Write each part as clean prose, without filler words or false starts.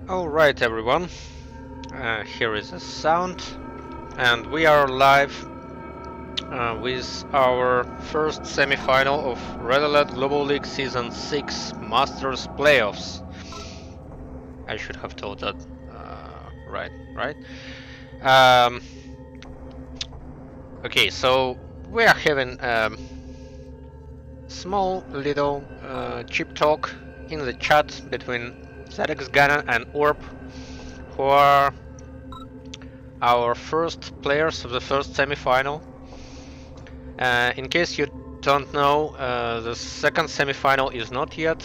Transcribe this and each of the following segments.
Alright everyone, here is the sound, and we are live with our first semi-final of RAGL Global League Season 6 Masters Playoffs. I should have told that right? Okay, so we are having small little chip talk in the chat between S06 and Orb, who are our first players of the first semi-final. In case you don't know, the second semi-final is not yet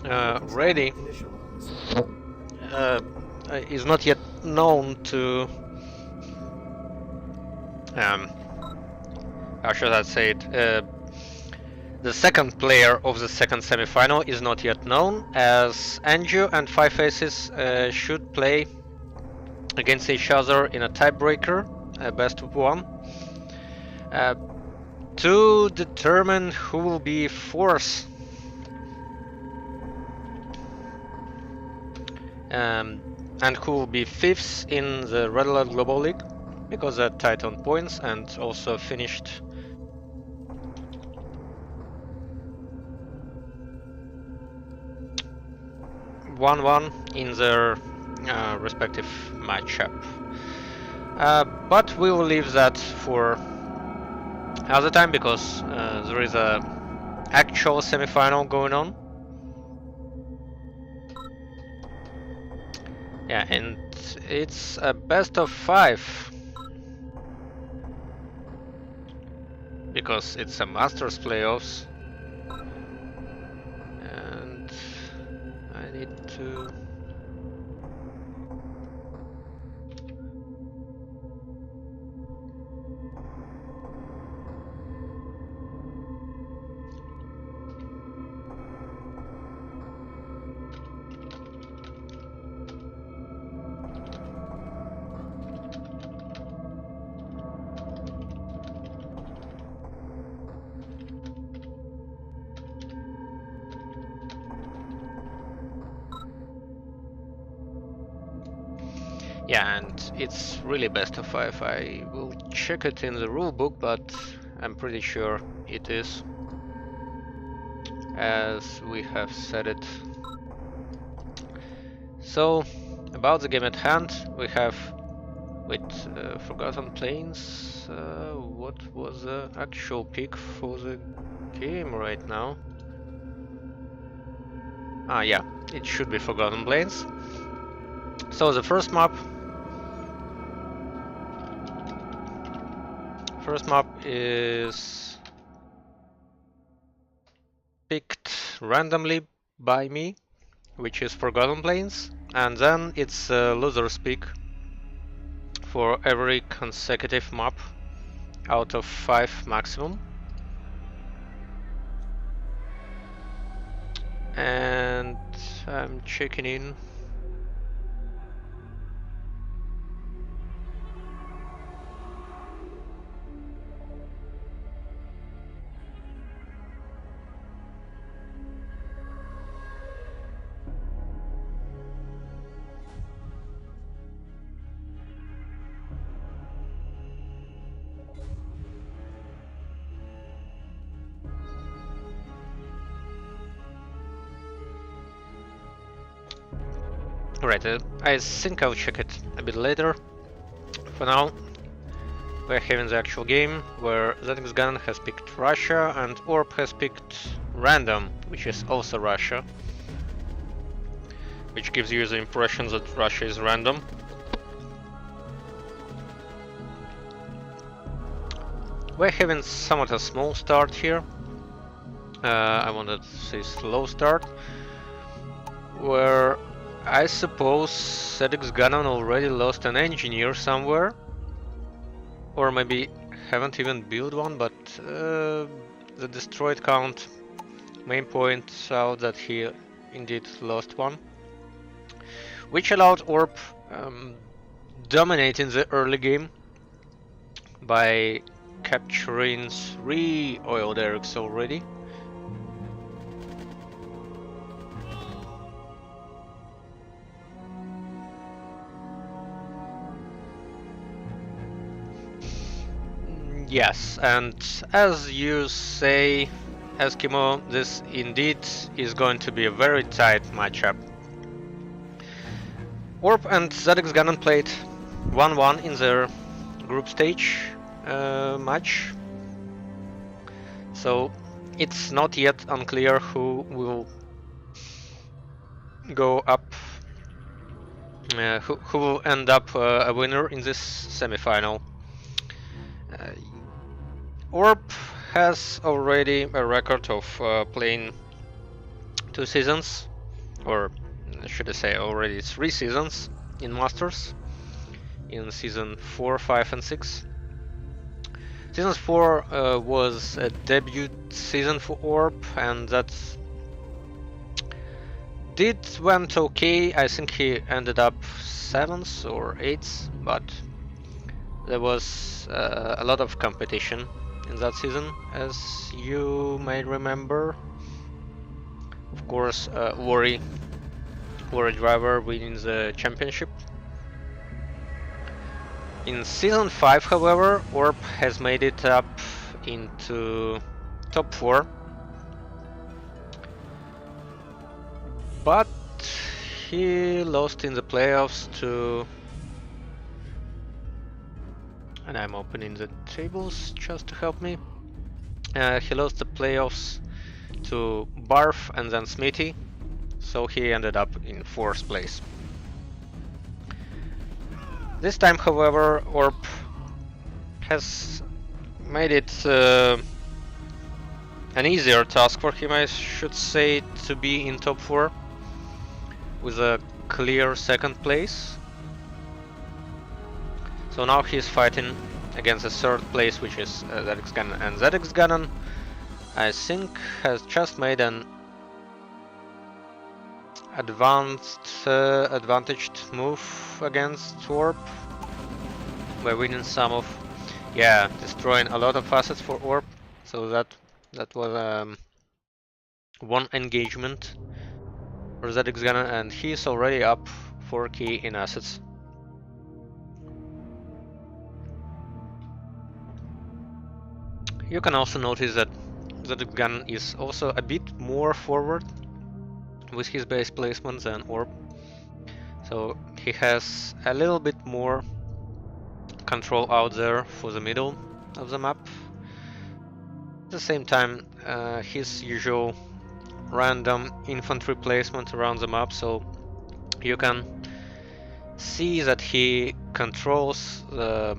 ready, is not yet known to, how should I say it, the second player of the second semi-final is not yet known, as Anju and Five Faces should play against each other in a tiebreaker, best of one, to determine who will be fourth and who will be fifth in the RAGL Global League, because they're tied on points and also finished one in their respective matchup. But we will leave that for other time, because there is a actual semi-final going on. Yeah, and it's a best of 5, because it's a Masters playoffs, and I need to yeah, and it's really best of 5. I will check it in the rulebook, but I'm pretty sure it is, as we have said it. So, about the game at hand, we have with Forgotten Plains. What was the actual pick for the game right now? Ah, yeah, it should be Forgotten Plains. So the first map is picked randomly by me, which is Forgotten Plains, and then it's loser's pick for every consecutive map out of 5 maximum. And I'm checking in. Right, I think I'll check it a bit later. For now, we're having the actual game, where S06 has picked Russia and Orb has picked Random, which is also Russia, which gives you the impression that Russia is random. We're having somewhat a small start here. I wanted to say slow start, where I suppose S06 already lost an engineer somewhere, or maybe haven't even built one, but the destroyed count main points out that he indeed lost one, which allowed Orb dominating the early game by capturing 3 oil derricks already. Yes, and as you say, Eskimo, this indeed is going to be a very tight matchup. Orb and ZX Ganon played 1-1 in their group stage match, so it's not yet unclear who will go up, who will end up a winner in this semifinal. Orb has already a record of playing 2 seasons, or should I say already 3 seasons in Masters, in season 4, 5 and 6. Season 4 was a debut season for Orb, and that went okay. I think he ended up 7th or 8th, but there was a lot of competition in that season, as you may remember. Of course, Worry Driver winning the championship. In season 5, however, Orb has made it up into top 4, but he lost in the playoffs to, and I'm opening the tables just to help me. He lost the playoffs to Barf and then Smithy, so he ended up in 4th place. This time, however, Orb has made it an easier task for him, I should say, to be in top 4 with a clear 2nd place. So now he's fighting against the 3rd place, which is ZX Ganon, and ZX Ganon, I think, has just made an advantaged move against Orb by winning some of, destroying a lot of assets for Orb. So that was one engagement for ZX Ganon, and he's already up 4k in assets. You can also notice that ZX Ganon is also a bit more forward with his base placement than Orb, so he has a little bit more control out there for the middle of the map. At the same time, his usual random infantry placement around the map, so you can see that he controls the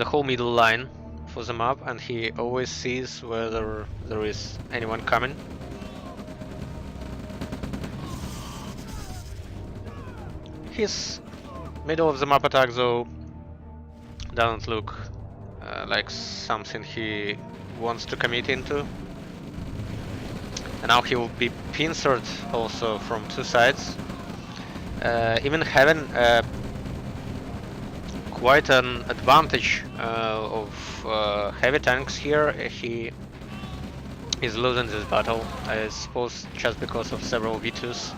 whole middle line for the map, and he always sees whether there is anyone coming. His middle of the map attack, though, doesn't look like something he wants to commit into. And now he will be pincered also from 2 sides. Even having quite an advantage of heavy tanks here, he is losing this battle, I suppose, just because of several V2s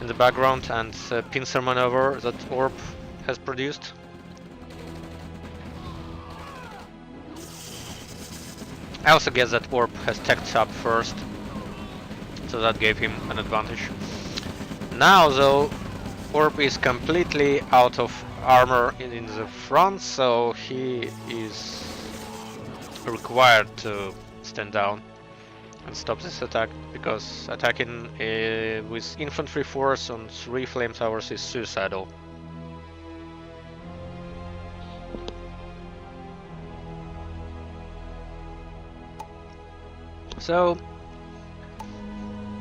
in the background and pincer maneuver that Orb has produced. I also guess that Orb has teched up first, so that gave him an advantage. Now though, Orb is completely out of armor in the front, so he is required to stand down and stop this attack, because attacking with infantry force on 3 flame towers is suicidal. So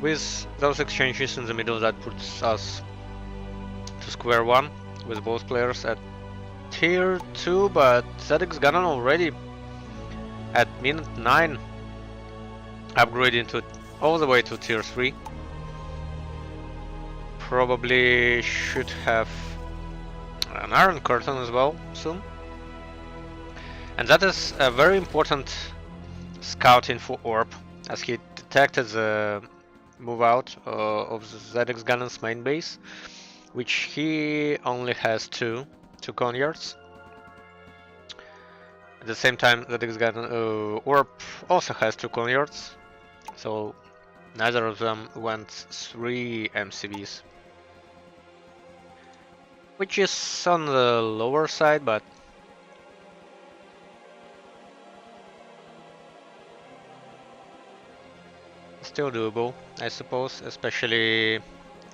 with those exchanges in the middle, that puts us to square 1 with both players at tier 2, but ZX Ganon already at minute 9 upgrading to all the way to tier 3. Probably should have an Iron Curtain as well soon. And that is a very important scouting for Orb, as he detected the move out of the ZX Ganon's main base, which he only has two Conyards. At the same time, that Orb also has 2 Coneyards, so neither of them went 3 MCVs. Which is on the lower side, but still doable, I suppose, especially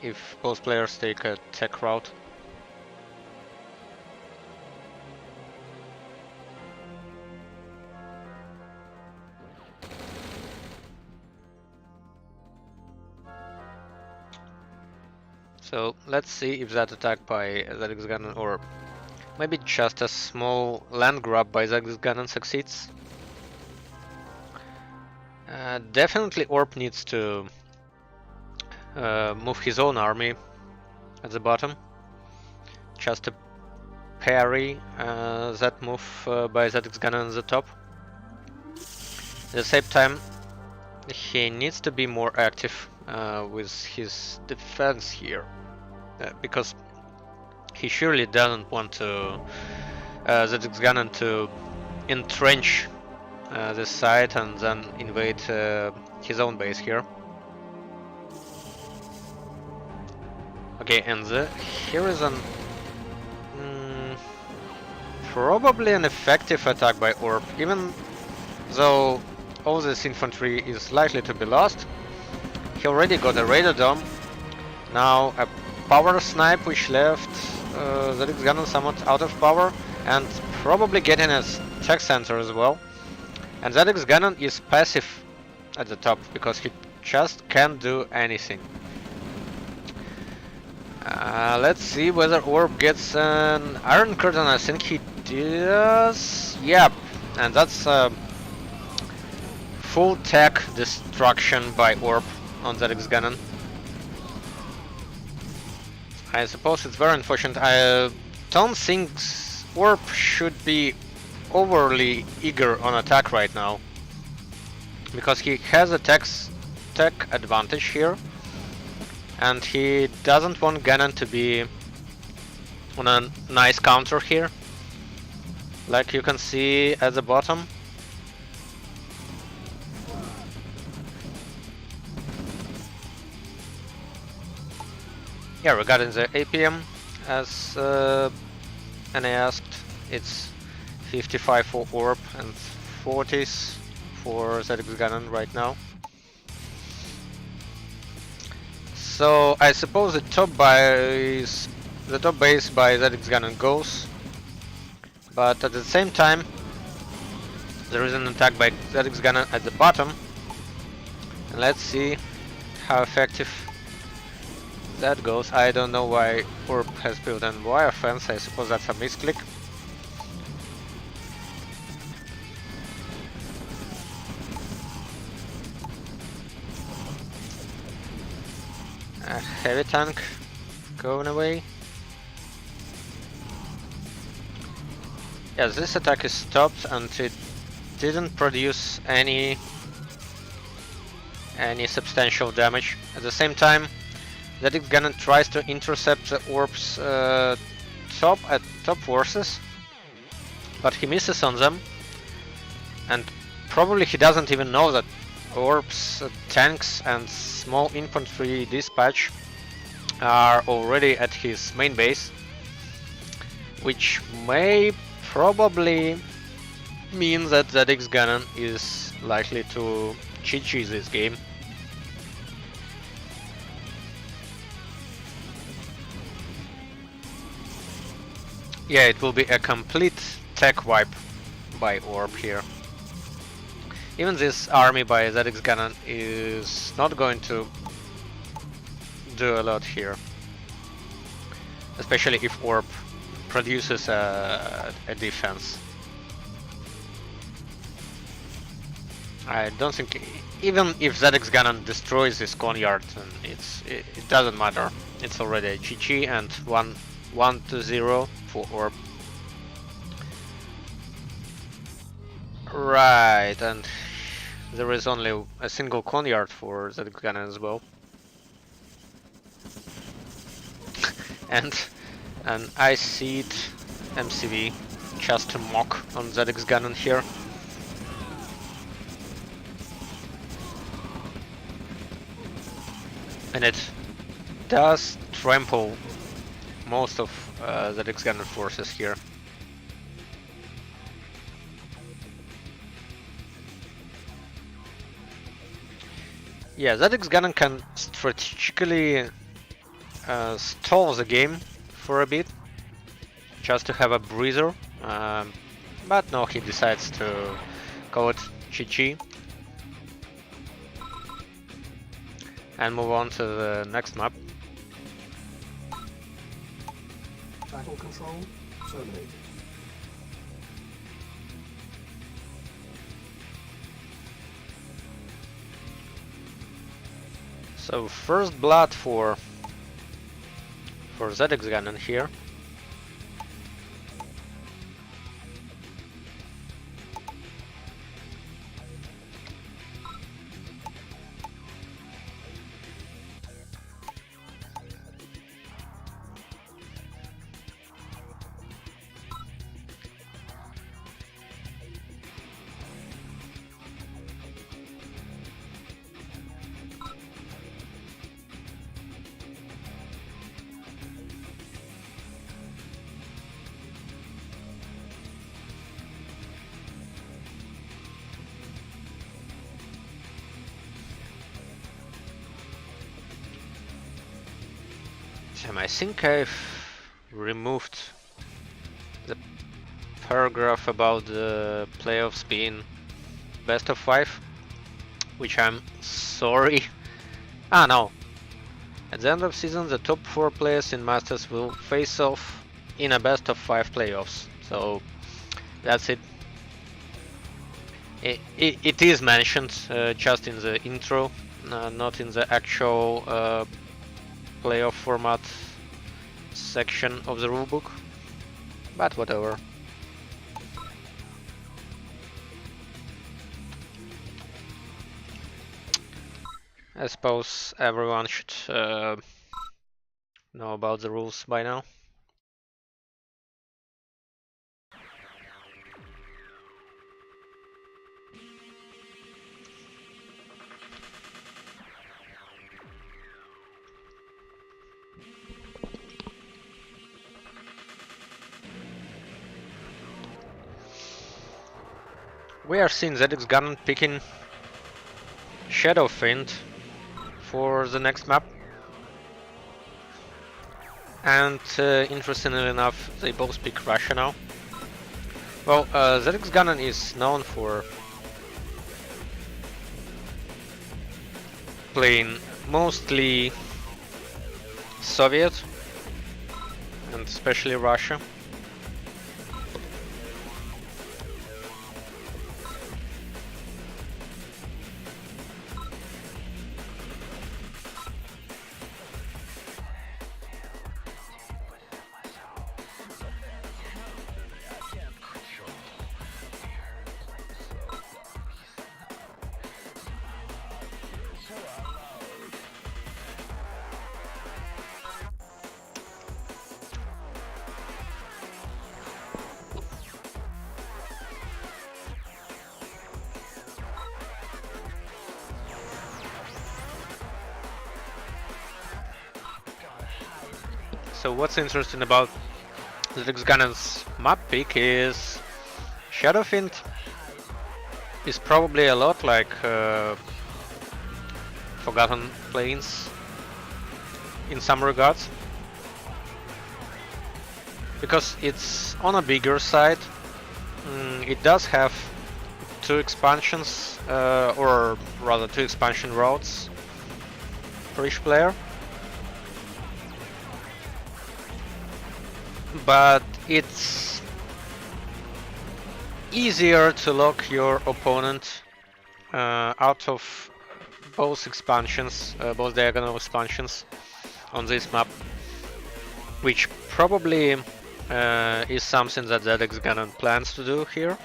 if both players take a tech route. So let's see if that attack by ZX Ganon or maybe just a small land grab by ZX Ganon succeeds. Definitely Orb needs to move his own army at the bottom, just to parry that move by ZX Ganon at the top. At the same time, he needs to be more active with his defense here, because he surely doesn't want to ZX Ganon to entrench this side and then invade his own base here. Okay, and here is an probably an effective attack by Orb, even though all this infantry is likely to be lost. He already got a Raider Dome, now a power snipe which left ZX Ganon somewhat out of power, and probably getting a tech center as well. And ZX Ganon is passive at the top because he just can't do anything. Let's see whether Orb gets an Iron Curtain. I think he does. Yep, and that's full tech destruction by Orb on ZX Ganon. I suppose it's very unfortunate. I don't think Orb should be overly eager on attack right now, because he has a tech advantage here, and he doesn't want Ganon to be on a nice counter here, like you can see at the bottom. Yeah, regarding the APM, as Anna asked, it's 55 for Orb and 40s for ZX Ganon right now. So I suppose the top base by ZX Ganon goes, but at the same time there is an attack by ZX Ganon at the bottom, and let's see how effective that goes. I don't know why Orb has built a wire fence. I suppose that's a misclick. A heavy tank going away. Yes, this attack is stopped and it didn't produce any substantial damage. At the same time, ZX Ganon tries to intercept the Orb's top forces, but he misses on them, and probably he doesn't even know that Orb's tanks and small infantry dispatch are already at his main base, which may probably mean that ZX Ganon is likely to GG this game. Yeah, it will be a complete tech wipe by Orb here. Even this army by ZX Ganon is not going to do a lot here, especially if Orb produces a defense. I don't think, even if ZX Ganon destroys this Coneyard, it doesn't matter. It's already a GG and 1-0 for Orb. Right, and there is only a single Coneyard for ZX Ganon as well. And an Ice Seed MCV just to mock on ZX Ganon here. And it does trample most of ZX Ganon forces here. Yeah, ZX Ganon can strategically stall the game for a bit, just to have a breather, but no, he decides to call it GG and move on to the next map. Battle control terminated. So first blood for ZX Ganon here. I think I've removed the paragraph about the playoffs being best of 5, which I'm sorry. Ah, no. At the end of season, the top 4 players in Masters will face off in a best of 5 playoffs. So that's it. It is mentioned just in the intro, not in the actual playoff format section of the rulebook, but whatever. I suppose everyone should know about the rules by now. We are seeing ZX Ganon picking Shadow Fiend for the next map. And interestingly enough, they both pick Russia now. Well, ZX Ganon is known for playing mostly Soviet and especially Russia. So what's interesting about ZX Ganon's map pick is Shadow Fiend is probably a lot like Forgotten Plains in some regards, because it's on a bigger side. It does have 2 expansions, or rather 2 expansion routes for each player. But it's easier to lock your opponent out of both expansions, both diagonal expansions on this map, which probably is something that ZX Ganon plans to do here.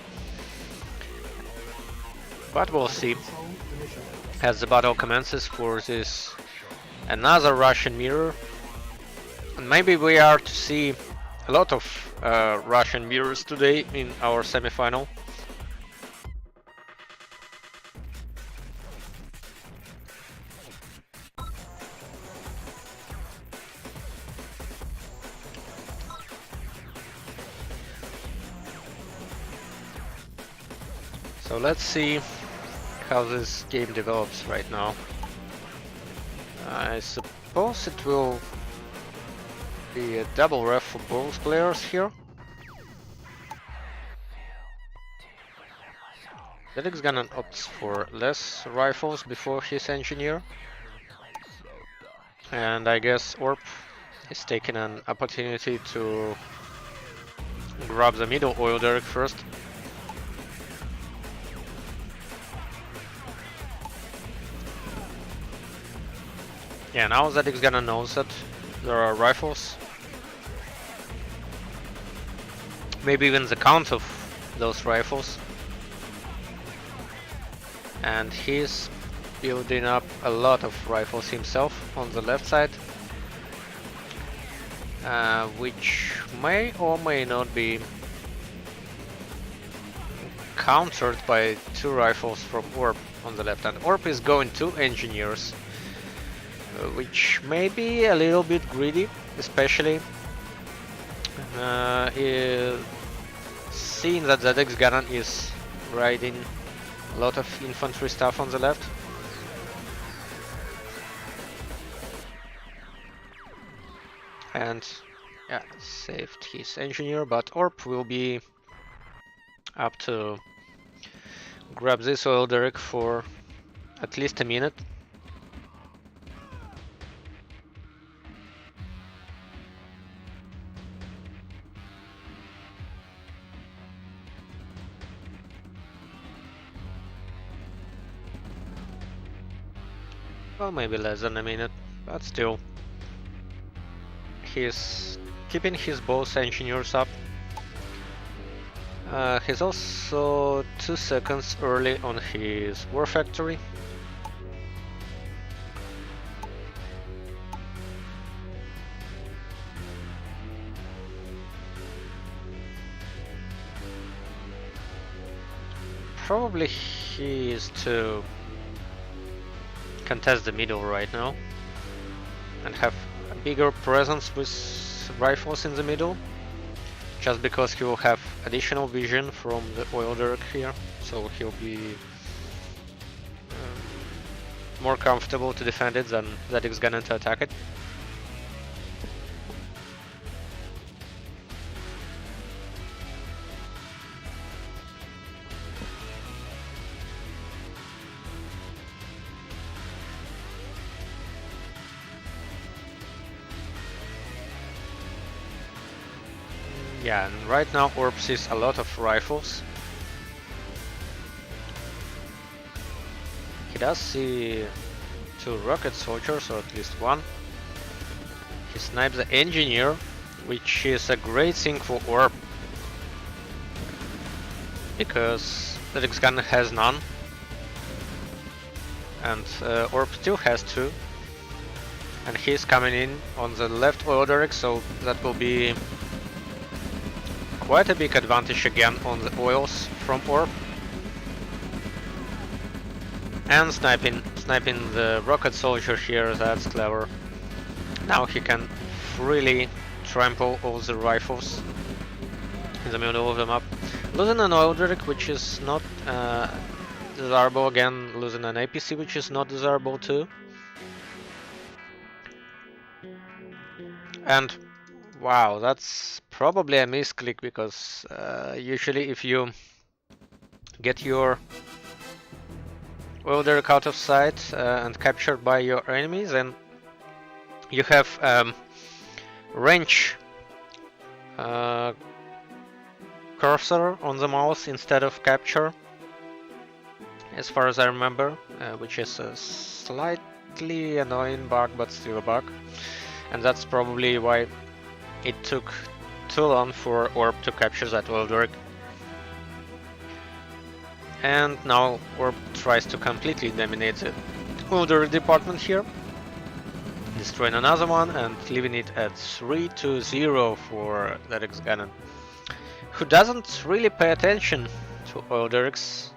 But we'll see as the battle commences for this another Russian mirror. And maybe we are to see a lot of Russian mirrors today in our semifinal. So let's see how this game develops right now. I suppose it will be a double ref for both players here. Felix Gannon opts for less rifles before his engineer. And I guess Orp is taking an opportunity to grab the middle oil derrick first. Yeah, now Zedek's gonna know that there are rifles. Maybe even the count of those rifles. And he's building up a lot of rifles himself on the left side. Which may or may not be countered by 2 rifles from Orp on the left hand. Orp is going 2 engineers. Which may be a little bit greedy, especially seeing that Zedek's Ganon is riding a lot of infantry stuff on the left. And yeah, saved his engineer, but Orp will be up to grab this oil derrick for at least a minute. Well, maybe less than a minute, but still. He's keeping his both engineers up. He's also 2 seconds early on his war factory. Probably he is to contest the middle right now and have a bigger presence with rifles in the middle, just because he will have additional vision from the oil derrick here, so he'll be more comfortable to defend it than Zedek's Ganon to attack it. Yeah, and right now Orp sees a lot of rifles. He does see 2 rocket soldiers, or at least 1. He snipes the engineer, which is a great thing for Orp, because Zedek's Gun has none, and Orp still has 2. And he's coming in on the left oil derrick, so that will be quite a big advantage again on the oils from Orp. And sniping the rocket soldier here, that's clever. Now he can freely trample all the rifles in the middle of the map. Losing an oil derrick, which is not desirable, again losing an APC, which is not desirable too. And wow, that's probably a misclick, because usually if you get your oil derrick out of sight and captured by your enemy, then you have range cursor on the mouse instead of capture, as far as I remember, which is a slightly annoying bug, but still a bug. And that's probably why it took too long for Orp to capture that oil derrick. And now Orp tries to completely dominate the oil derrick department here. destroying another one and leaving it at 3-0 for Derrick's Gannon, who doesn't really pay attention to oil derricks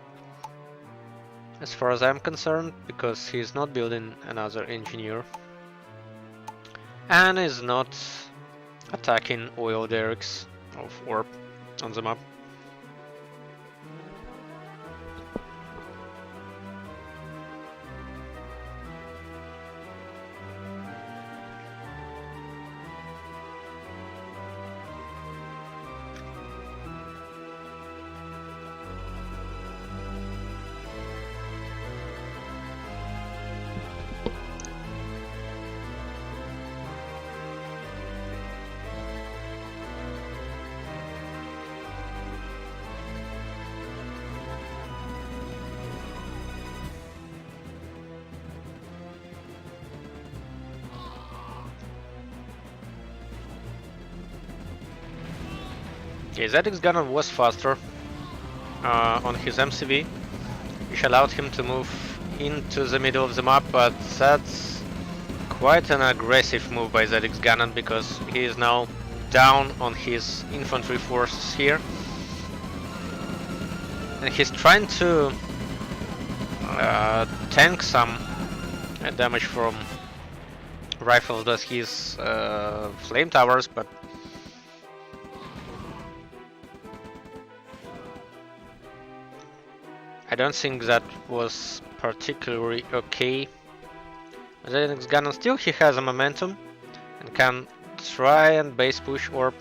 as far as I'm concerned, because he's not building another engineer and is not attacking oil derricks of orb on the map. Okay, ZX Gunner was faster on his MCV, which allowed him to move into the middle of the map, but that's quite an aggressive move by ZX Gannon, because he is now down on his infantry forces here. And he's trying to tank some damage from rifles with his flame towers, but I don't think that was particularly okay. ZX Gannon still he has a momentum and can try and base push orb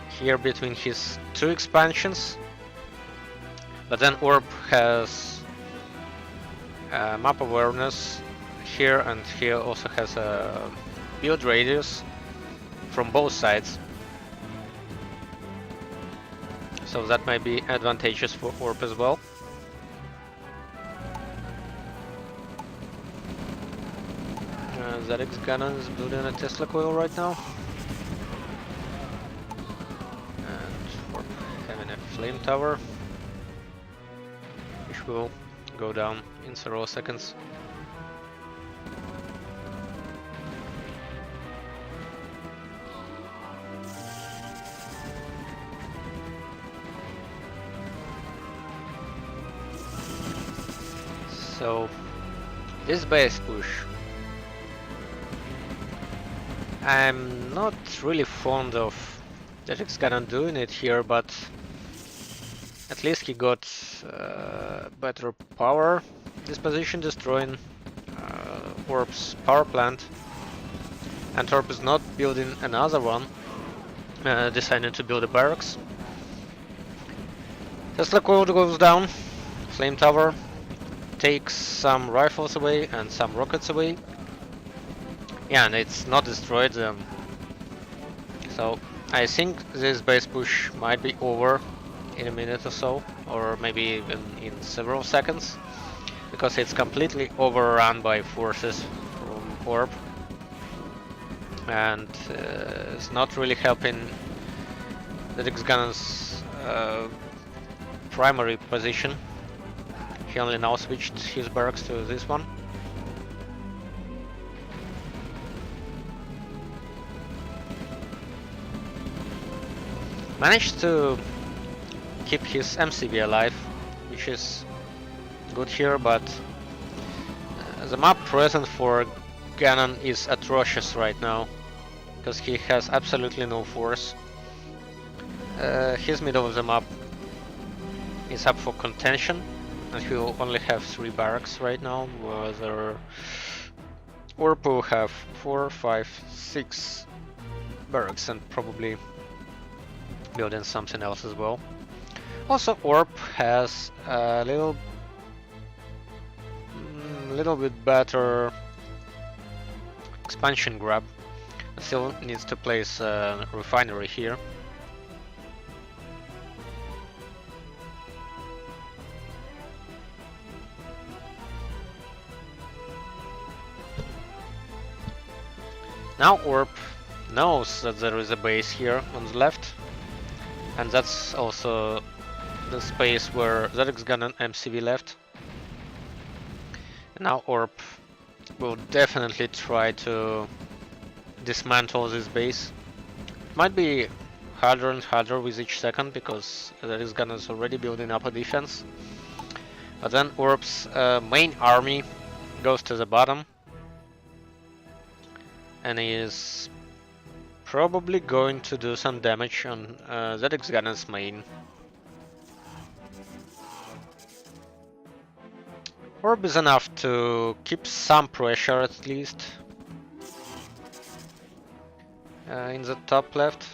here between his two expansions, but then orb has map awareness here, and he also has a build radius from both sides, so that might be advantageous for orb as well. ZX Gannon is building a Tesla coil right now, and orb having a flame tower, which will go down in several seconds. So this base push, I'm not really fond of ZX Gannon doing it here, but at least he got better power disposition, destroying Orb's power plant, and Orb is not building another one, deciding to build a barracks. Tesla coil goes down, flame tower takes some rifles away and some rockets away. Yeah, and it's not destroyed them. So I think this base push might be over in a minute or so, or maybe even in several seconds, because it's completely overrun by forces from Orb, and it's not really helping ZX Gannon's primary position. He only now switched his barracks to this one. Managed to keep his MCV alive, which is good here, but the map present for Gannon is atrocious right now, because he has absolutely no force. His middle of the map is up for contention, and he will only have 3 barracks right now, whether Orb will have 4, 5, 6 barracks, and probably building something else as well. Also, Orb has a little bit better expansion grab. Still needs to place a refinery here. Now Orb knows that there is a base here on the left, and that's also the space where ZX Gun and MCV left. And now Orb will definitely try to dismantle this base. Might be harder and harder with each second because there is Gunner's already building up a defense. But then Orb's main army goes to the bottom and he is probably going to do some damage on ZX Gunner's main. Orb is enough to keep some pressure at least in the top left.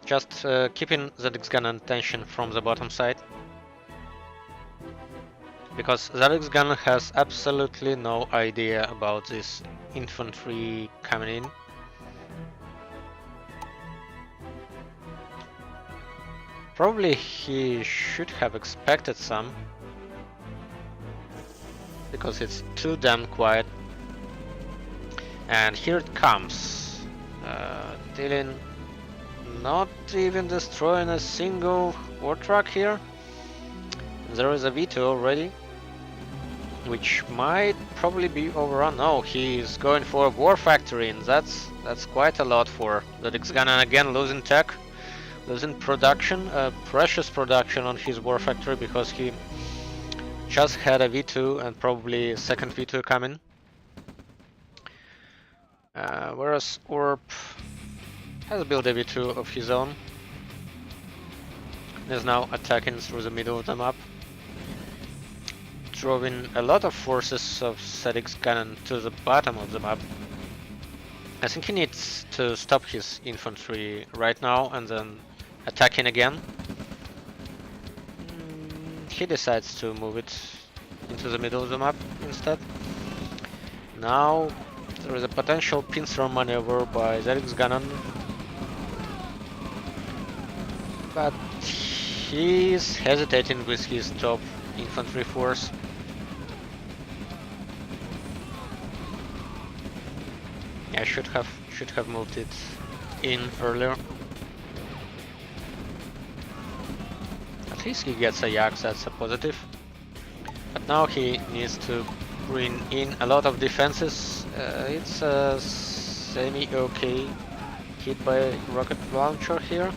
Just keeping ZX Gunner tension from the bottom side. Because ZX Gunner has absolutely no idea about this infantry coming in. Probably he should have expected some. Because it's too damn quiet. And here it comes. Dylan not even destroying a single war truck here. There is a V2 already, which might probably be overrun. No, he's going for a war factory, and that's quite a lot for ZX Gunner. Again, losing tech, losing production, precious production on his war factory because he just had a V2 and probably a second V2 coming. Whereas Orb has built a V2 of his own. Is now attacking through the middle of the map, drawing a lot of forces of ZX Cannon to the bottom of the map. I think he needs to stop his infantry right now and then attacking again. He decides to move it into the middle of the map instead. Now there is a potential pincer maneuver by ZX Gunnan, but he's hesitating with his top infantry force. I should have moved it in earlier. At least he gets a yak, that's a positive. But now he needs to bring in a lot of defenses. It's a semi-okay hit by rocket launcher here.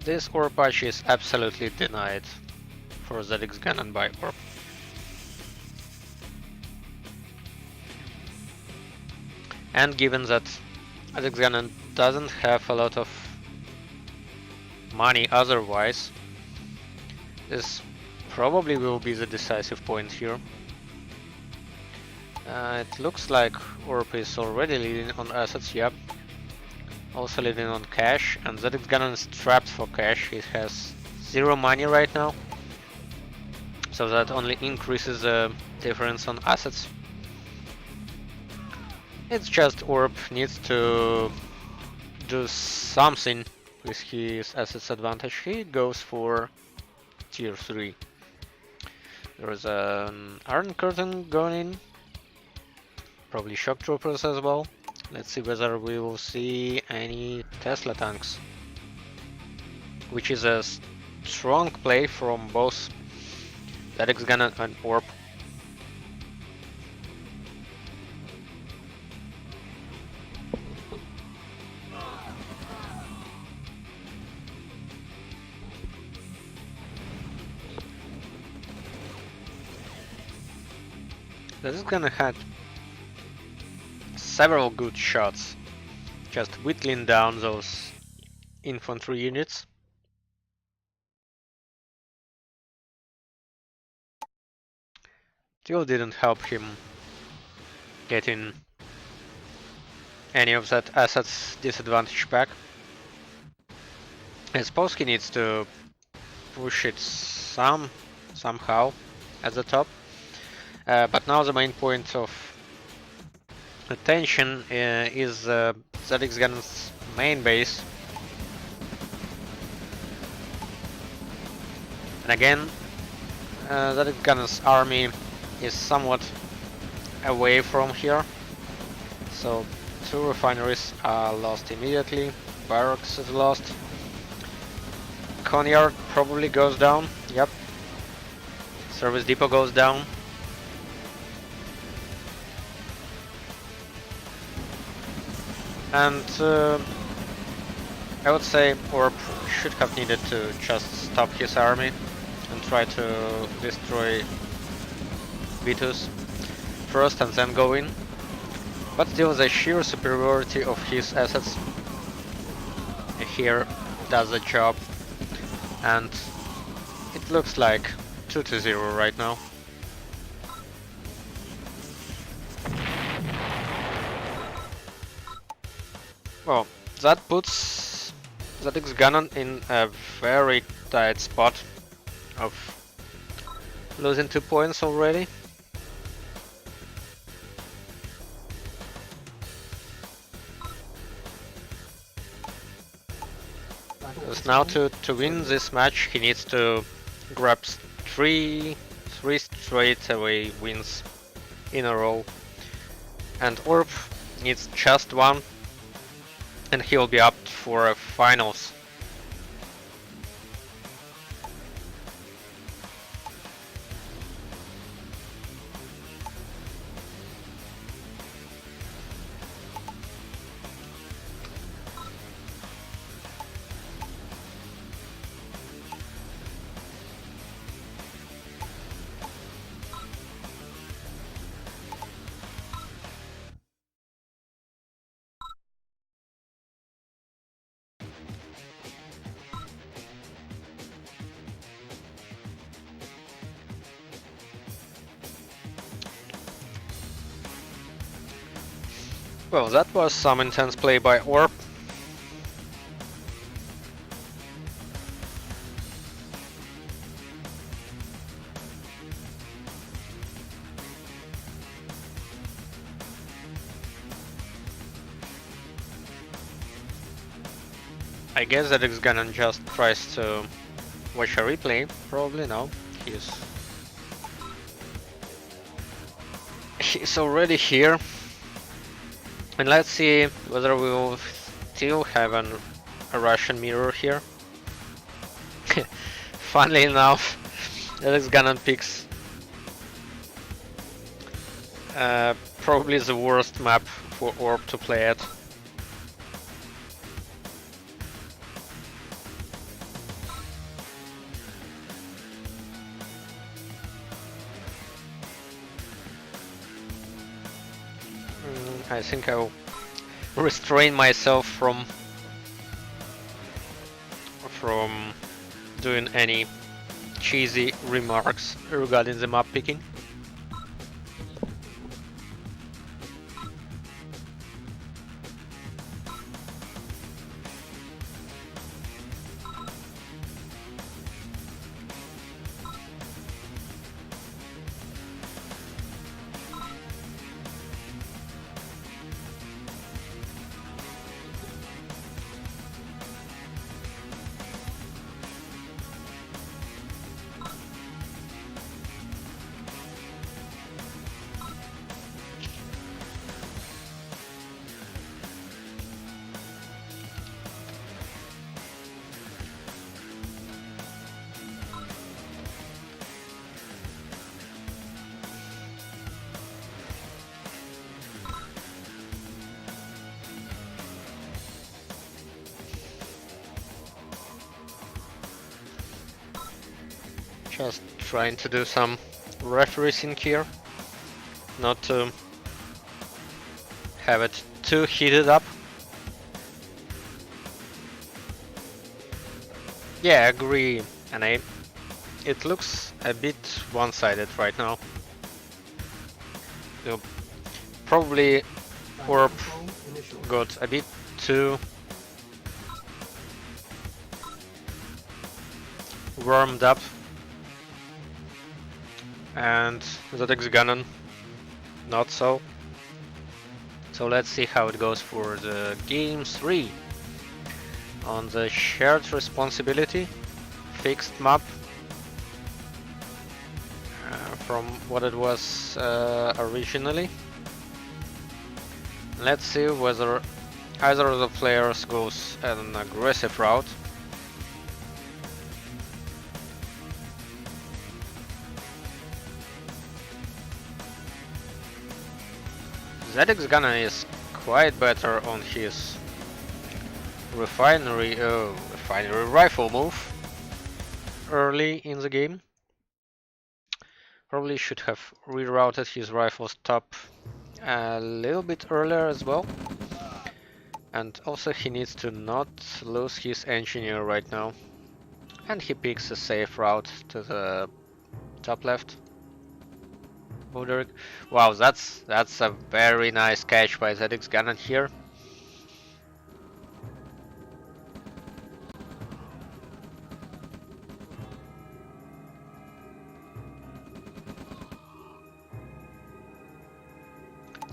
This Orb patch is absolutely denied for ZX Gunnan by Orb. And given that ZX Gunnan doesn't have a lot of money otherwise, this probably will be the decisive point here. It looks like Orb is already leading on assets, yep. Also leading on cash, and ZX Gunnan is trapped for cash. He has 0 money right now, so that only increases the difference on assets. It's just Orb needs to do something with his assets advantage. He goes for tier 3. There's an Iron Curtain going in, probably shock troopers as well. Let's see whether we will see any Tesla tanks, which is a strong play from both ZX Gunnan and Orb. ZX Gunnan had several good shots, just whittling down those infantry units. Still didn't help him getting any of that assets disadvantage back. I suppose he needs to push it somehow at the top, but now the main point of attention is ZX Gunnan's main base. And again, ZX Gunnan's army is somewhat away from here. So 2 refineries are lost immediately. Barracks is lost. Conyard probably goes down. Yep. Service depot goes down. And I would say Orb should have needed to just stop his army and try to destroy Vitus first and then go in. But still the sheer superiority of his assets here does the job, and it looks like 2-0 right now. Well, that puts ZX Ganon in a very tight spot of losing 2 points already. Because now to win this match he needs to grab three straight away wins in a row. And Orb needs just one, and he'll be up for finals. Well, that was some intense play by Orb. I guess that Ganon just tries to watch a replay. Probably no. He's already here. And let's see whether we will still have a Russian mirror here. Funnily enough, Alex Ganon picks probably the worst map for Orb to play at. I think I'll restrain myself from doing any cheesy remarks regarding the map picking. Just trying to do some refereeing here, not to have it too heated up. Yeah, I agree, and it looks a bit one-sided right now. So probably Orb got a bit too warmed up, and ZX Ganon not so. So let's see how it goes for the game 3 on the shared responsibility fixed map. from what it was originally. Let's see whether either of the players goes an aggressive route. ZX Gunner is quite better on his refinery rifle move early in the game. Probably should have rerouted his rifle stop a little bit earlier as well. And also he needs to not lose his engineer right now. And he picks a safe route to the top left. Boderick. Wow, that's a very nice catch by ZX Gunner here.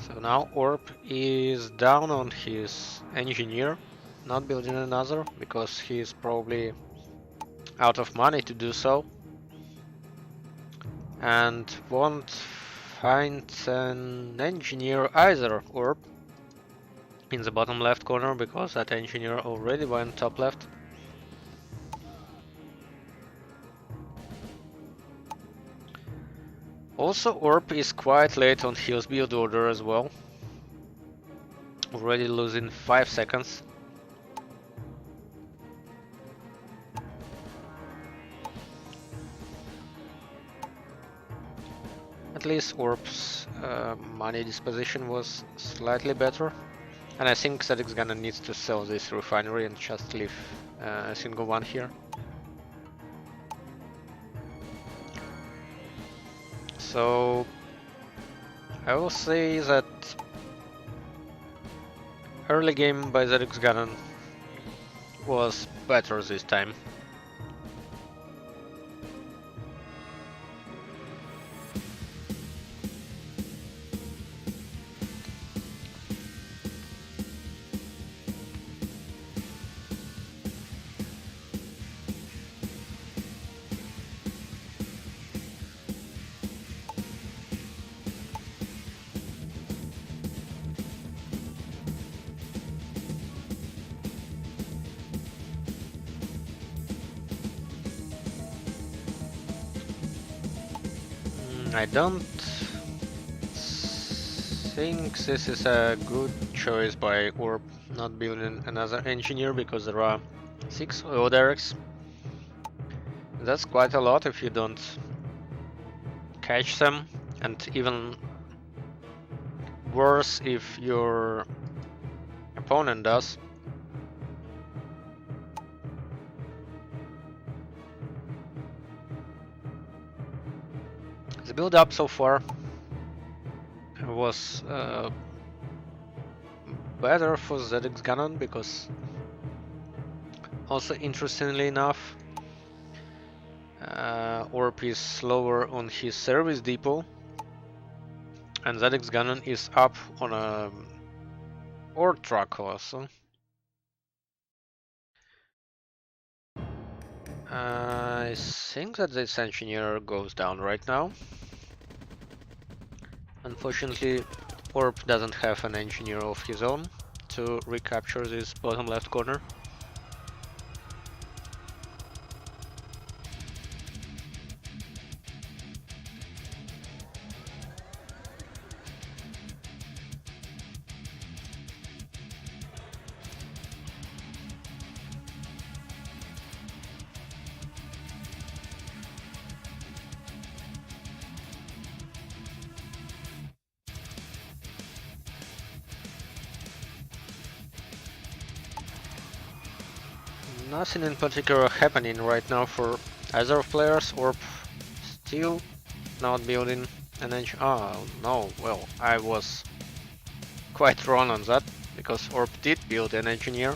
So now Orb is down on his engineer, not building another because he's probably out of money to do so. And won't find an engineer either, Orb, in the bottom left corner because that engineer already went top left. Also, Orb is quite late on his build order as well. Already losing 5 seconds. At least Orb's money disposition was slightly better. And I think ZX Gunner needs to sell this refinery and just leave a single one here. So I will say that early game by ZX Gunner was better this time. I don't think this is a good choice by Orb not building another engineer because there are 6 oil derricks. That's quite a lot if you don't catch them, and even worse if your opponent does. The build up so far was better for ZX Gunner because also interestingly enough Orb is slower on his service depot and ZX Gunner is up on a ore truck also. I think that this engineer goes down right now. Unfortunately, Orb doesn't have an engineer of his own to recapture this bottom left corner. Nothing in particular happening right now for either of players. Orb still not building an engine. Oh no, well, I was quite wrong on that because Orb did build an engineer.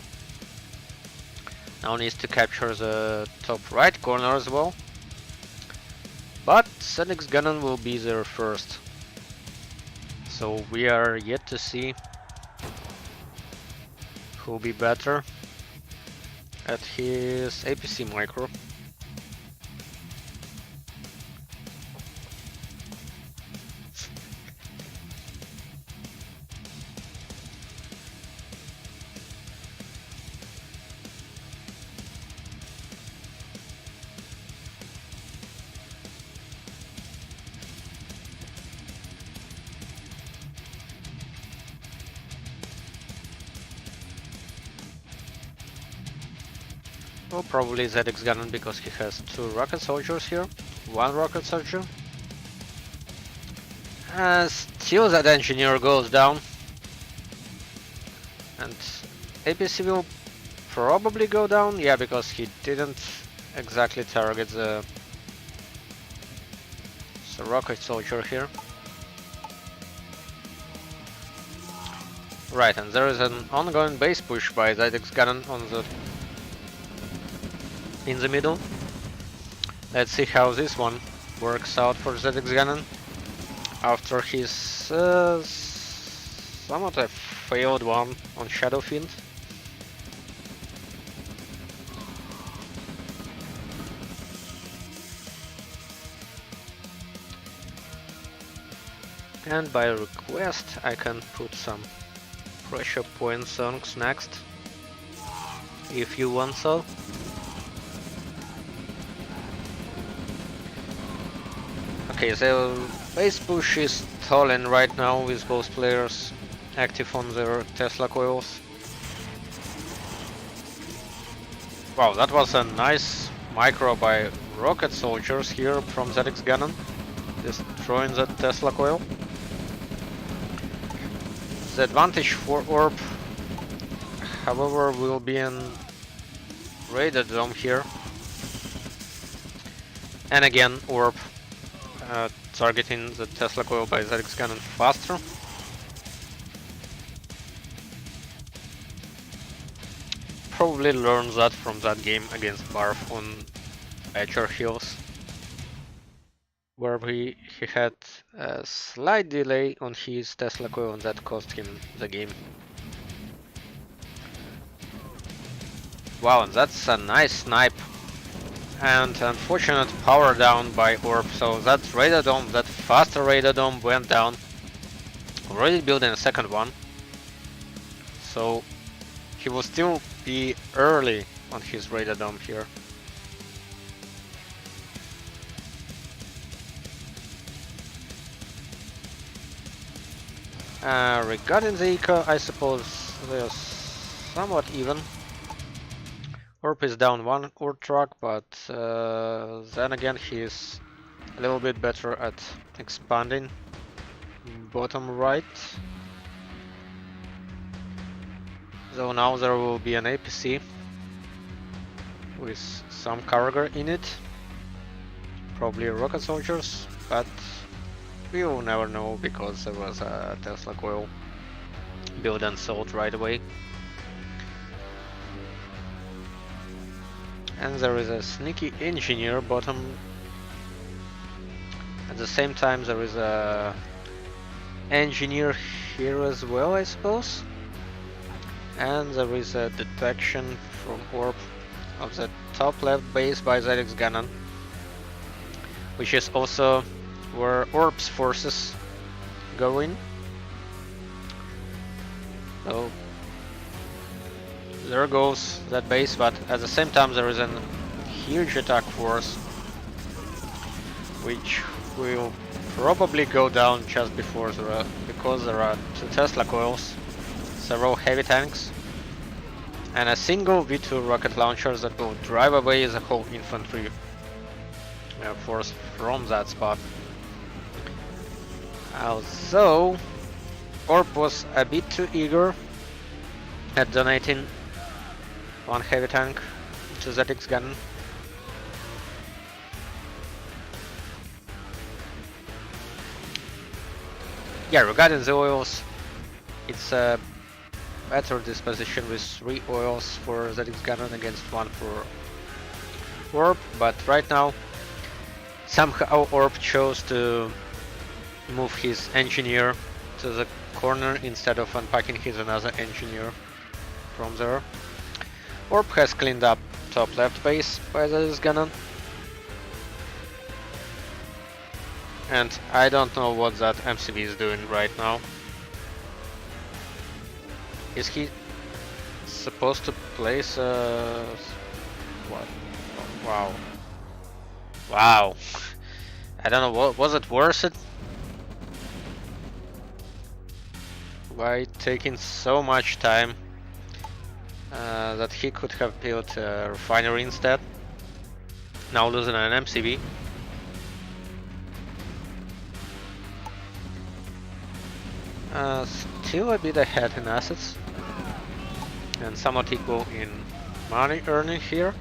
Now needs to capture the top right corner as well. But ZX Gunner will be there first. So we are yet to see who will be better at his APC micro. Oh, probably ZX Gunner because he has 2 rocket soldiers here. 1 rocket soldier. Still that engineer goes down. And APC will probably go down, yeah, because he didn't exactly target the rocket soldier here. Right, and there is an ongoing base push by ZX Gunner in the middle. Let's see how this one works out for ZX Gunner after his somewhat a failed one on Shadowfiend. And by request I can put some pressure point songs next, if you want so. Okay, the base push is stalling right now with both players active on their Tesla coils. Wow, that was a nice micro by rocket soldiers here from ZX Gunner, destroying that Tesla coil. The advantage for Orb, however, will be in Raider Dome here. And again, Orb targeting the Tesla coil by ZX Gunner faster. Probably learned that from that game against Barf on Edger Hills, where he had a slight delay on his Tesla coil and that cost him the game. Wow, and that's a nice snipe. And unfortunate power down by Orb, so that Raider Dome, that faster Raider Dome went down. Already building a second one. So he will still be early on his Raider Dome here. Regarding the eco, I suppose they're somewhat even. Orb is down 1 ore truck, but then again he is a little bit better at expanding bottom right. So now there will be an APC with some cargo in it, probably rocket soldiers, but we will never know because there was a Tesla coil built and sold right away. And there is a sneaky engineer bottom. At the same time there is a engineer here as well, I suppose. And there is a detection from Orb of the top left base by ZX Gunner, which is also where Orb's forces go in. So there goes that base, but at the same time there is a huge attack force which will probably go down just before because there are 2 Tesla coils, several heavy tanks, and a single V2 rocket launcher that will drive away the whole infantry force from that spot. Although Orb was a bit too eager at donating 1 heavy tank to ZX Gunner. Yeah, regarding the oils, it's a better disposition with 3 oils for ZX Gunner against 1 for Orb, but right now somehow Orb chose to move his engineer to the corner instead of unpacking his another engineer from there. Orb has cleaned up top left base by ZX Gunner. And I don't know what that MCV is doing right now. Is he supposed to place what? Wow. Wow. I don't know, was it worth it? Why taking so much time that he could have built a refinery instead. Now losing an MCV. Still a bit ahead in assets and somewhat equal in money earning here.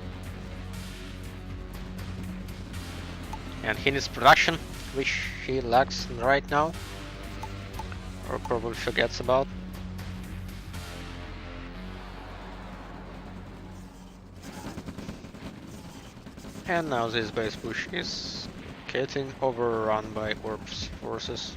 And he needs production, which he lacks right now, or probably forgets about. And now this base push is getting overrun by Orb's forces.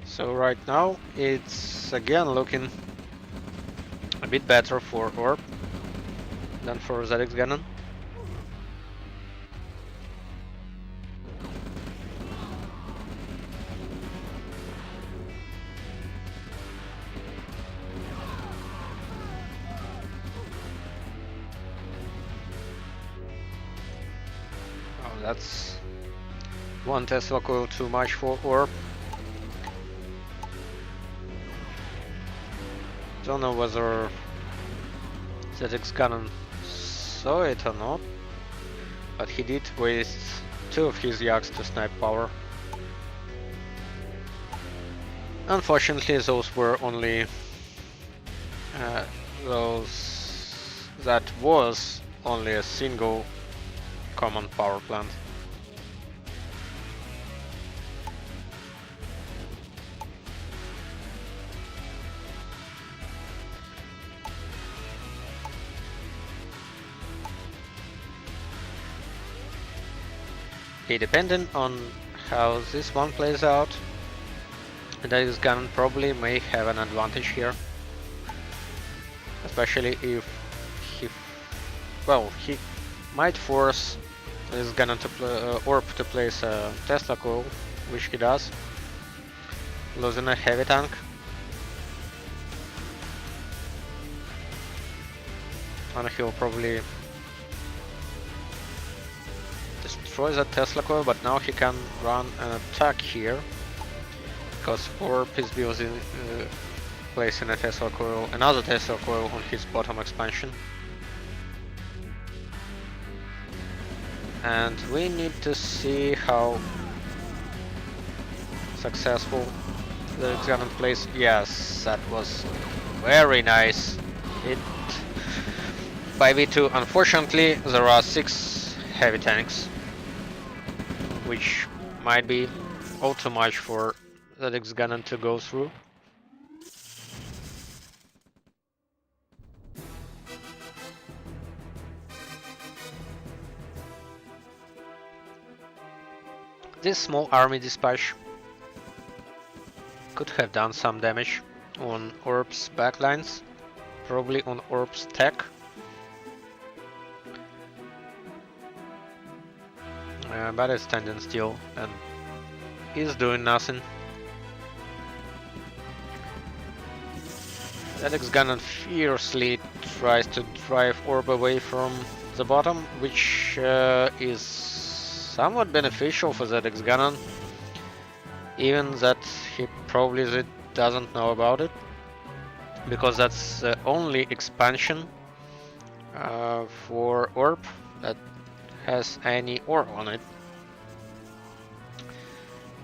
So right now it's again looking a bit better for Orb than for ZX Ganon. Oh, that's one Tesla coil too much for Orb. Don't know whether ZX Ganon saw it or not, but he did waste 2 of his Yaks to snipe power. Unfortunately, those were only that was only a single common power plant. Depending on how this one plays out, ZX Ganon probably may have an advantage here, especially if he might force this Ganon to Orb to place a Tesla coil, which he does, losing a heavy tank. And he'll probably destroy that Tesla coil, but now he can run an attack here, because Orb is busy placing a Tesla coil, another Tesla coil on his bottom expansion. And we need to see how successful the Ganon plays. Yes, that was very nice. It 5v2. Unfortunately, there are 6 heavy tanks, which might be all too much for ZX Ganon to go through. This small army dispatch could have done some damage on Orb's backlines, probably on Orb's tech. But it's standing still and is doing nothing. ZX Ganon fiercely tries to drive Orb away from the bottom, which is somewhat beneficial for ZX Ganon, even that he probably doesn't know about it, because that's the only expansion for Orb that has any ore on it.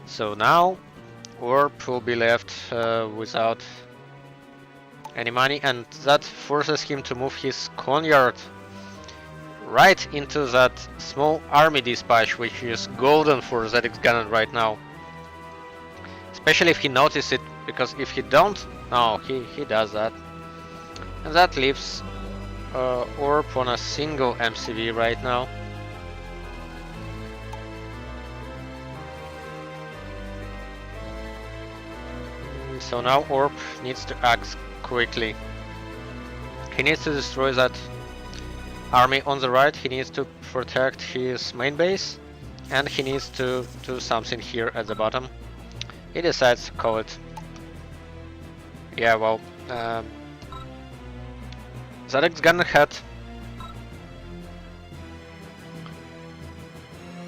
So now Orb will be left without any money, and that forces him to move his Coneyard right into that small army dispatch, which is golden for ZX Ganon right now. Especially if he notices it, because if he don't, no, he does that. And that leaves Orb on a single MCV right now. So now Orb needs to act quickly. He needs to destroy that army on the right, he needs to protect his main base, and he needs to do something here at the bottom. He decides to call it. Yeah, well, ZX Ganon had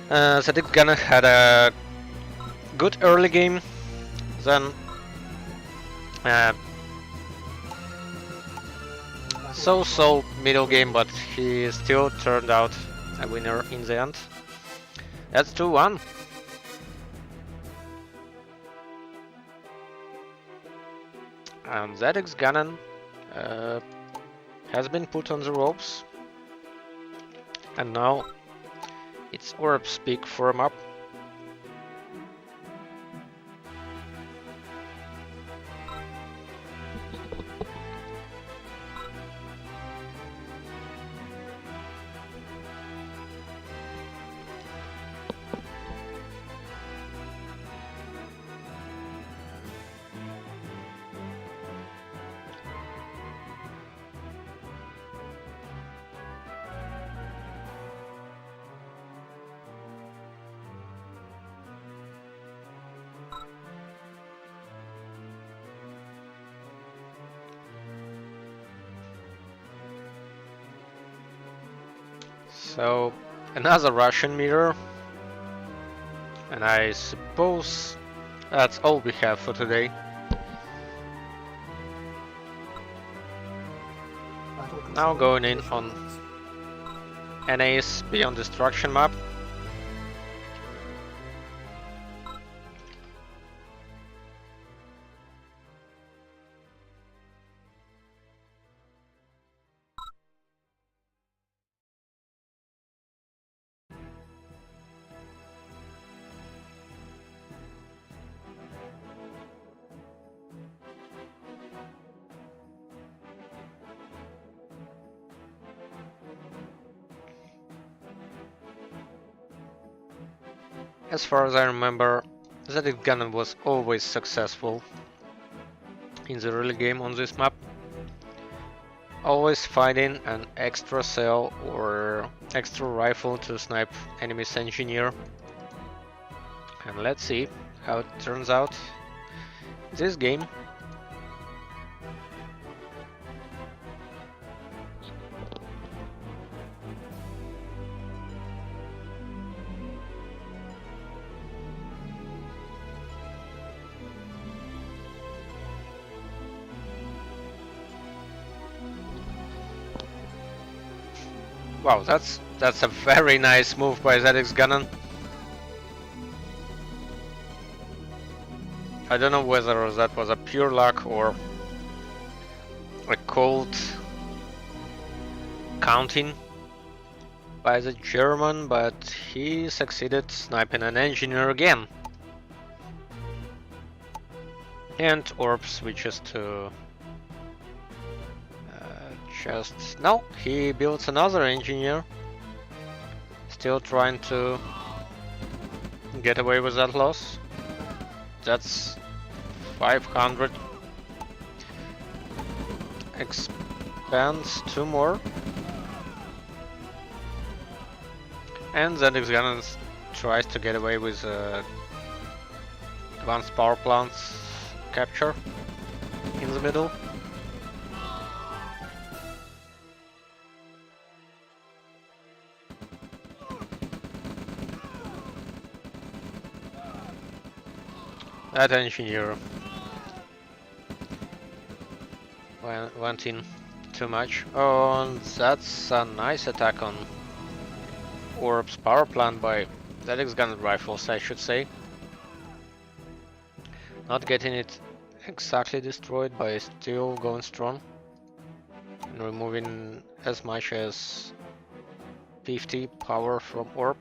Zadig Gunner had a good early game, then so middle game, but he still turned out a winner in the end. That's 2-1. And ZX Gannon has been put on the ropes, and now it's Orb's pick for a map. So another Russian mirror, and I suppose that's all we have for today. Battle control Now going in on initialized. NA's Beyond Destruction map. As far as I remember, Zadig Gannon was always successful in the early game on this map, always finding an extra cell or extra rifle to snipe enemy's engineer. And let's see how it turns out this game. Wow, that's a very nice move by ZX Gannon. I don't know whether that was a pure luck or a cold counting by the German, but he succeeded sniping an engineer again. And Orb switches to no, he builds another engineer, still trying to get away with that loss. That's 500. Expands 2 more. And then Gannon tries to get away with advanced power plants capture in the middle. That engineer went in too much. Oh, and that's a nice attack on Orb's power plant by ZX Gun rifles, I should say. Not getting it exactly destroyed, but still going strong and removing as much as 50 power from Orb.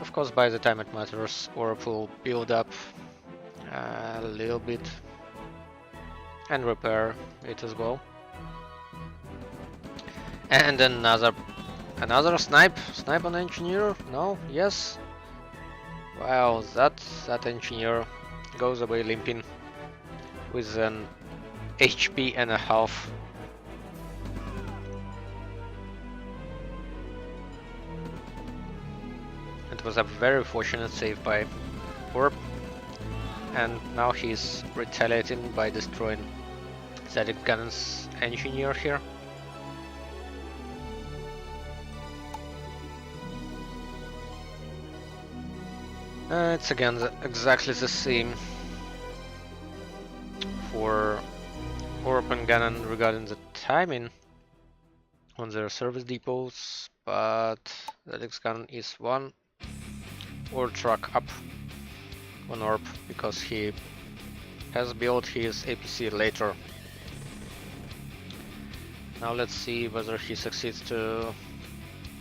Of course, by the time it matters, Orb will build up a little bit and repair it as well. And another snipe on engineer. No, yes. Wow, that engineer goes away limping with an HP and a half. It was a very fortunate save by Orb, and now he's retaliating by destroying ZX Gunn's engineer here. It's again exactly the same for Orp and Ganon regarding the timing on their service depots, but the next Ganon is one or track up on Orp because he has built his APC later. Now let's see whether he succeeds to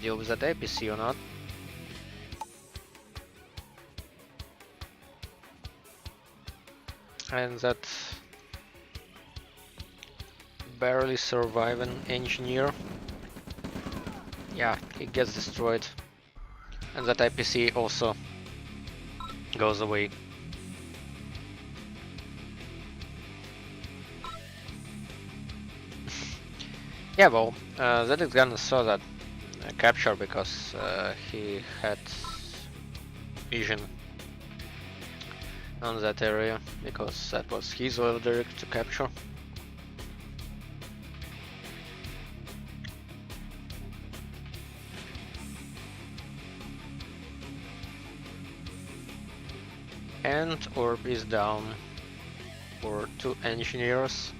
deal with that APC or not. And that barely surviving engineer, yeah, he gets destroyed. And that IPC also goes away. Yeah, well, ZX Gun saw that capture because he had vision on that area, because that was his oil direct to capture. And Orb is down for 2 engineers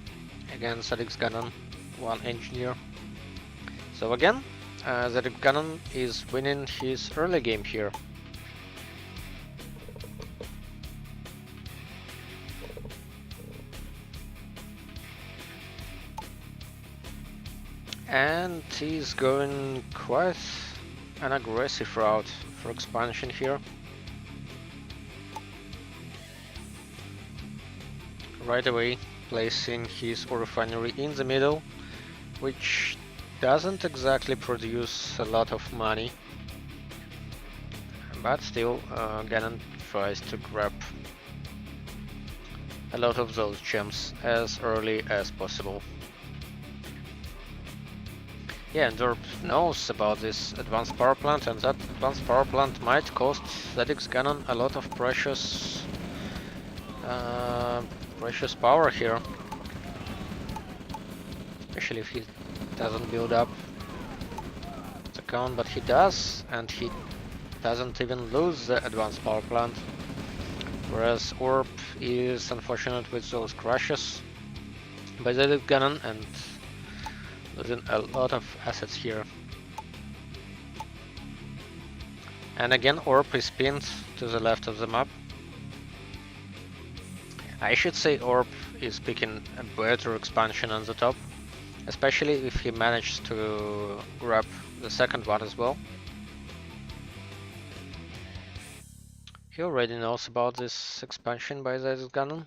against ZX Ganon, 1 engineer. So again, ZX Ganon is winning his early game here. And he's going quite an aggressive route for expansion here. Right away placing his ore refinery in the middle, which doesn't exactly produce a lot of money, but still Ganon tries to grab a lot of those gems as early as possible. Yeah, and Orb knows about this advanced power plant, and that advanced power plant might cost ZX Ganon a lot of precious power here, especially if he doesn't build up the count, but he does, and he doesn't even lose the advanced power plant, whereas Orb is unfortunate with those crashes by ZX Ganon and losing a lot of assets here. And again, Orb is pinned to the left of the map. I should say Orb is picking a better expansion on the top, especially if he manages to grab the second one as well. He already knows about this expansion by ZX Ganon.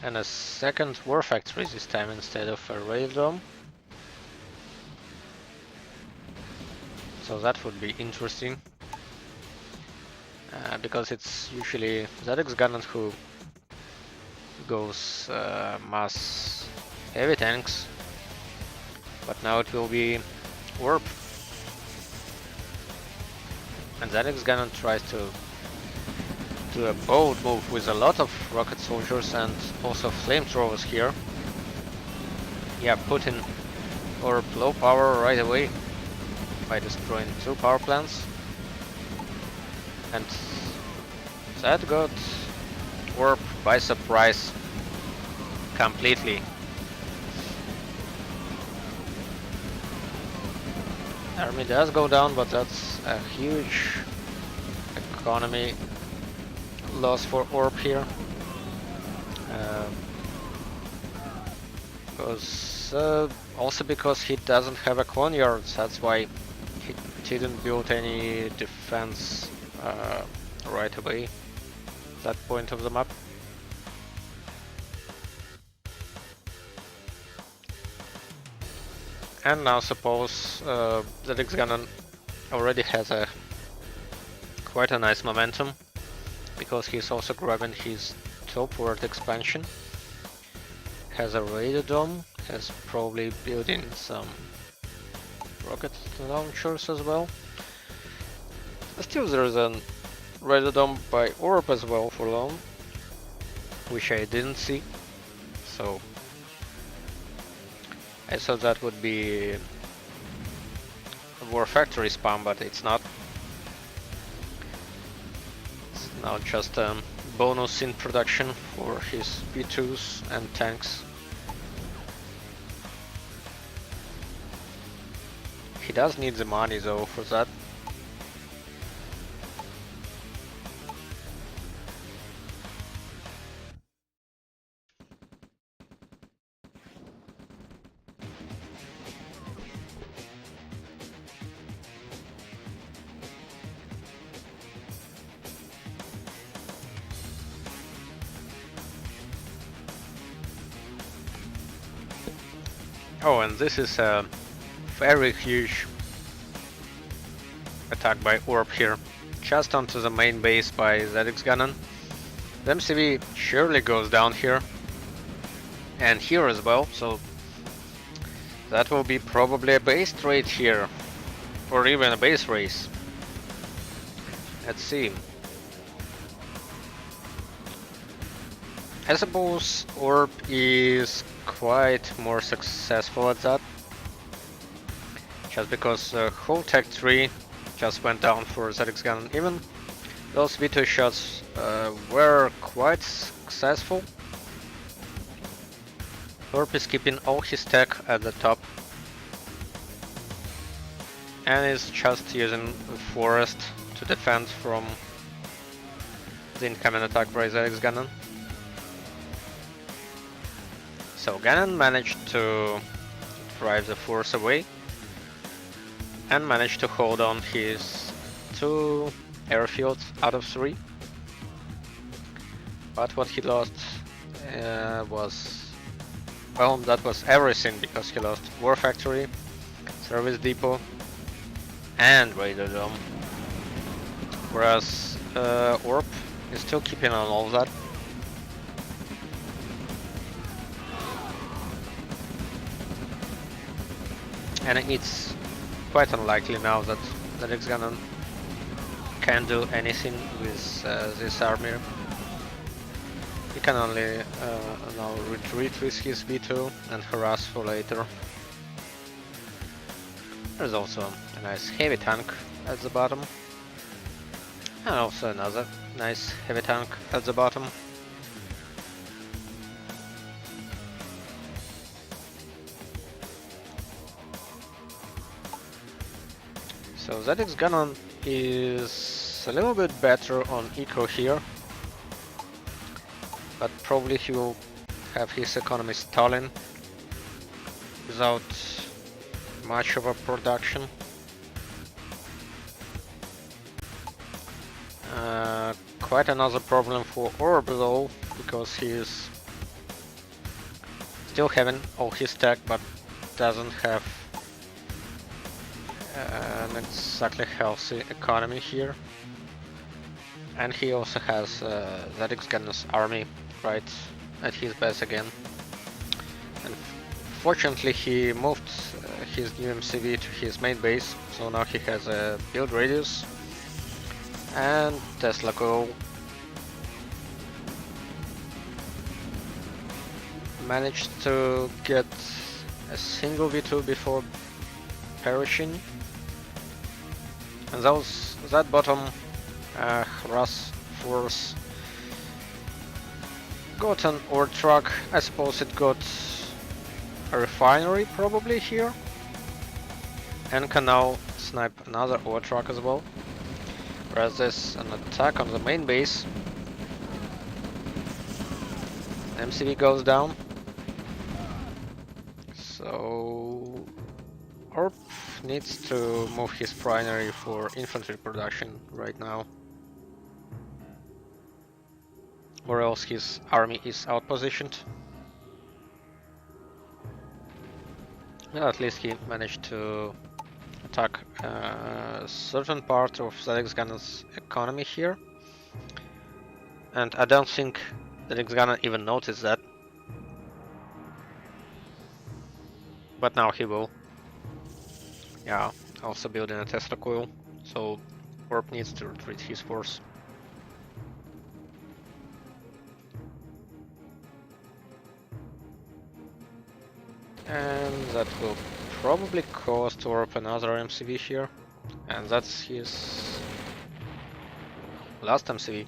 And a second war factory this time instead of a rail dome. So that would be interesting. Because it's usually ZX Ganon who goes mass heavy tanks. But now it will be Orb. And ZX Ganon tries to do a bold move with a lot of rocket soldiers and also flamethrowers here. Yeah, putting Orb low power right away by destroying 2 power plants. And that got Orb by surprise completely. Army does go down, but that's a huge economy loss for Orb here. Also because he doesn't have a clone yards, that's why he didn't build any defense right away at that point of the map. And now suppose ZX Ganon already has quite a nice momentum, because he's also grabbing his top world expansion, has a radar dome, has probably built in some rocket launchers as well. Still there's a radar dome by Orb as well for long, which I didn't see, so I thought that would be a War Factory spam, but it's not. It's now just a bonus in production for his B2s and tanks. He does need the money though for that. Oh, and this is a very huge attack by Orb here, just onto the main base by ZX Gunnan. The MCV surely goes down here, and here as well, so that will be probably a base trade here, or even a base race. Let's see. I suppose Orb is quite more successful at that, just because the whole tech tree just went down for ZX Gun. Even those V2 shots were quite successful. Orb is keeping all his tech at the top and is just using the forest to defend from the incoming attack by ZX Gunnan. So Gannon managed to drive the force away and managed to hold on his 2 airfields out of 3. But what he lost was, well, that was everything, because he lost War Factory, Service Depot and Raider Dome. Whereas Orb is still keeping on all that. And it's quite unlikely now that ZX Gunnan can do anything with this army. He can only now retreat with his V2 and harass for later. There's also a nice heavy tank at the bottom. And also another nice heavy tank at the bottom. So ZX Gunnan is a little bit better on eco here, but probably he will have his economy stalling without much of a production. Quite another problem for Orb though, because he is still having all his tech but doesn't have an exactly healthy economy here. And he also has ZX Gunnan's army right at his base again. And fortunately he moved his new MCV to his main base, so now he has a build radius and Tesla Coil. Managed to get a single V2 before perishing. And that bottom harass force got an ore truck. I suppose it got a refinery probably here, and can now snipe another ore truck as well. Whereas there's an attack on the main base. MCV goes down. So Orb needs to move his primary for infantry production right now, or else his army is outpositioned. Well, at least he managed to attack a certain part of ZX Gunnan's economy here, and I don't think ZX Gunnan even noticed that, but now he will. Yeah, also building a Tesla coil, so Orb needs to retreat his force. And that will probably cost Orb another MCV here. And that's his last MCV.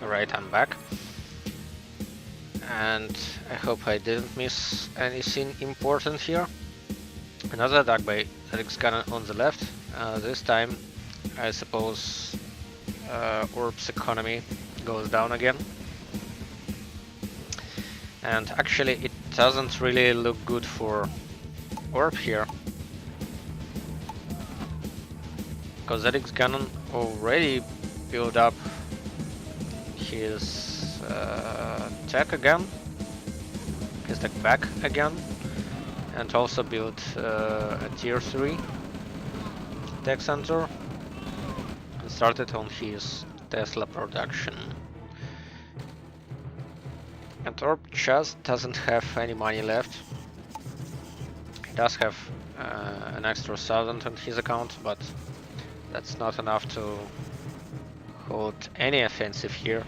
Alright, I'm back. And I hope I didn't miss anything important here. Another attack by Eric's cannon on the left. This time, I suppose Orb's economy goes down again. And actually, it doesn't really look good for Orb here. Because Eric's cannon already built up his tech again, his tech back again, and also built a tier 3 tech center and started on his Tesla production. And Orb just doesn't have any money left. He does have an extra 1,000 on his account, but that's not enough to hold any offensive here.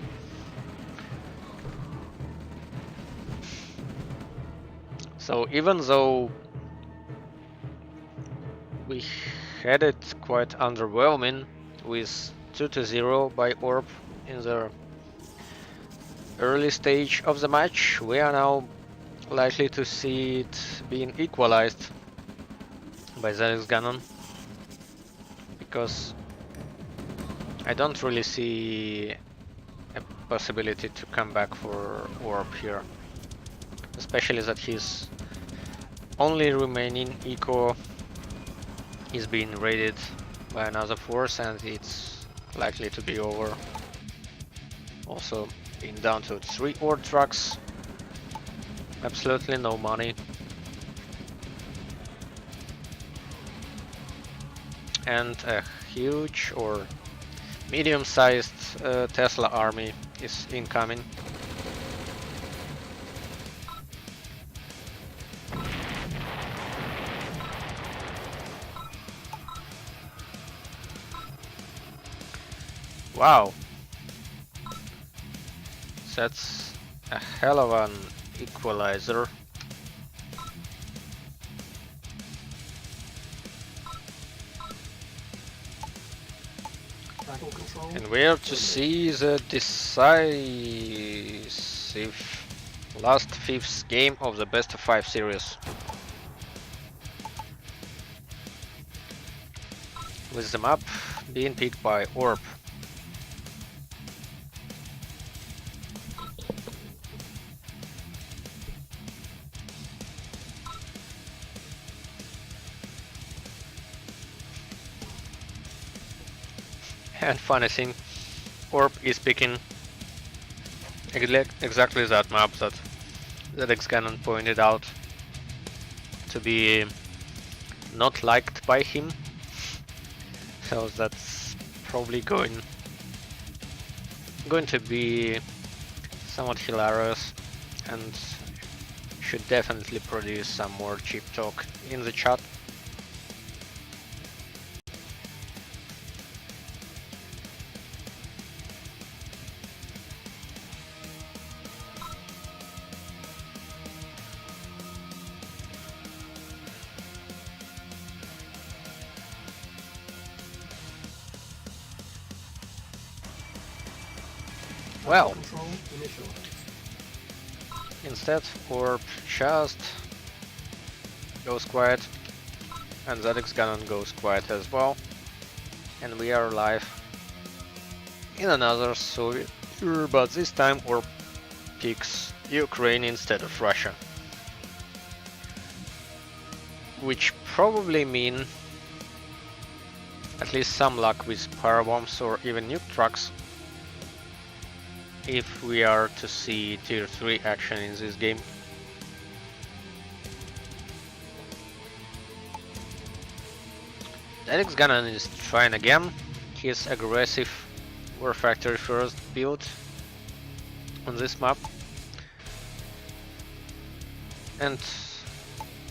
So even though we had it quite underwhelming with 2-0 by Orb in the early stage of the match, we are now likely to see it being equalized by Zerix Ganon, because I don't really see a possibility to come back for Orb here, especially that his only remaining eco is being raided by another force and it's likely to be over. Also being down to 3 ore trucks, absolutely no money. And a huge or medium-sized Tesla army is incoming. Wow, that's a hell of an equalizer. RAGL control. And we are to see the decisive last 5th game of the best of 5 series. With the map being picked by Orb. And funny thing, Orb is picking exactly that map that X-Cannon pointed out to be not liked by him. So that's probably going to be somewhat hilarious and should definitely produce some more cheap talk in the chat. Well, Control initialized. instead Orb just goes quiet and ZX Ganon goes quiet as well, and we are live in another Soviet tour, but this time Orb picks Ukraine instead of Russia, which probably mean at least some luck with power bombs or even nuke trucks if we are to see tier 3 action in this game. Alex Gannon is trying again his aggressive War Factory first build on this map, and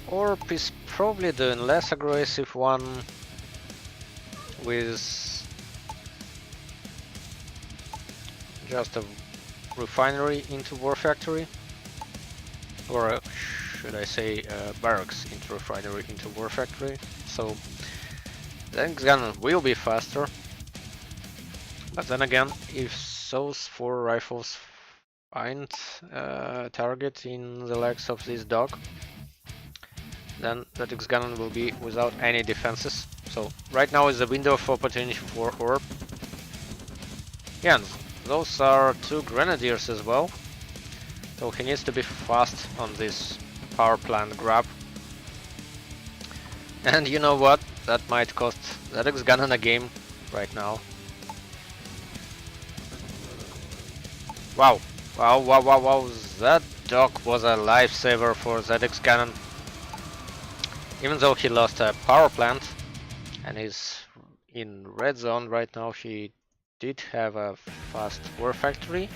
Orb is probably doing less aggressive one with just a refinery into War Factory, or should I say barracks into refinery into War Factory. So then gun will be faster, but then again, if those 4 rifles find target in the legs of this dog, then that X-Gun will be without any defenses. So right now is the window of opportunity for Orb. Yeah, and those are 2 Grenadiers as well, so he needs to be fast on this power plant grab. And you know what? That might cost that X-Gun a game right now. Wow. Wow. That dog was a lifesaver for ZX Cannon. Even though he lost a power plant and is in red zone right now, he did have a fast War Factory.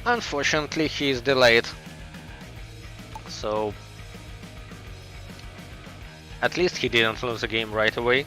Unfortunately, he is delayed. So at least he didn't lose the game right away.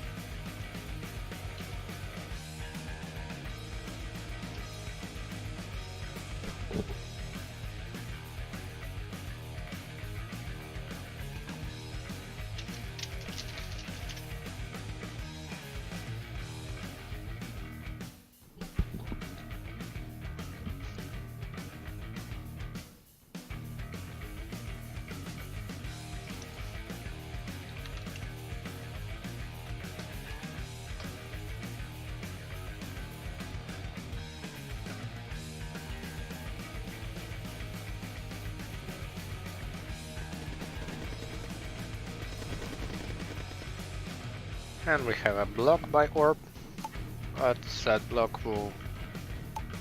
And we have a block by Orb, but that block will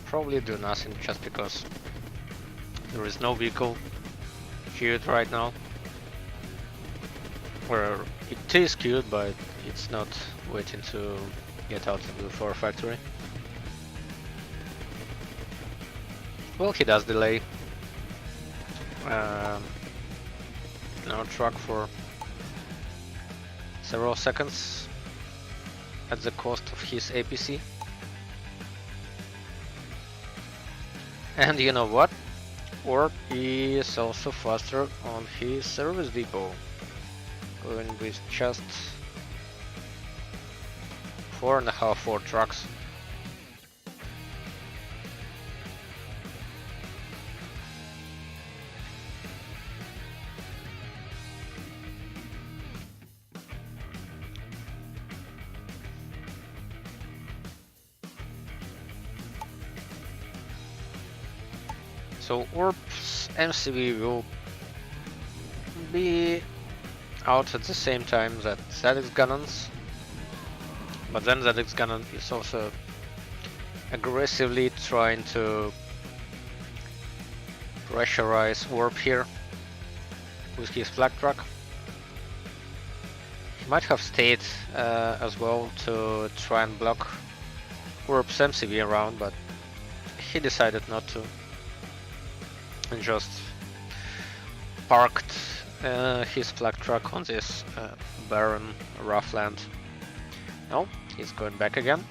probably do nothing just because there is no vehicle queued right now. Or it is queued, but it's not waiting to get out of the War Factory. Well, he does delay our truck for several seconds at the cost of his APC. And you know what? Orb is also faster on his service depot, going with just 4.5 trucks. So Orb's MCV will be out at the same time that ZX Gunnon's, but then ZX Gunnon is also aggressively trying to pressurize Orb here with his flag truck. He might have stayed as well to try and block Orb's MCV around, but he decided not to, and just parked his flag truck on this barren, rough land. No, he's going back again.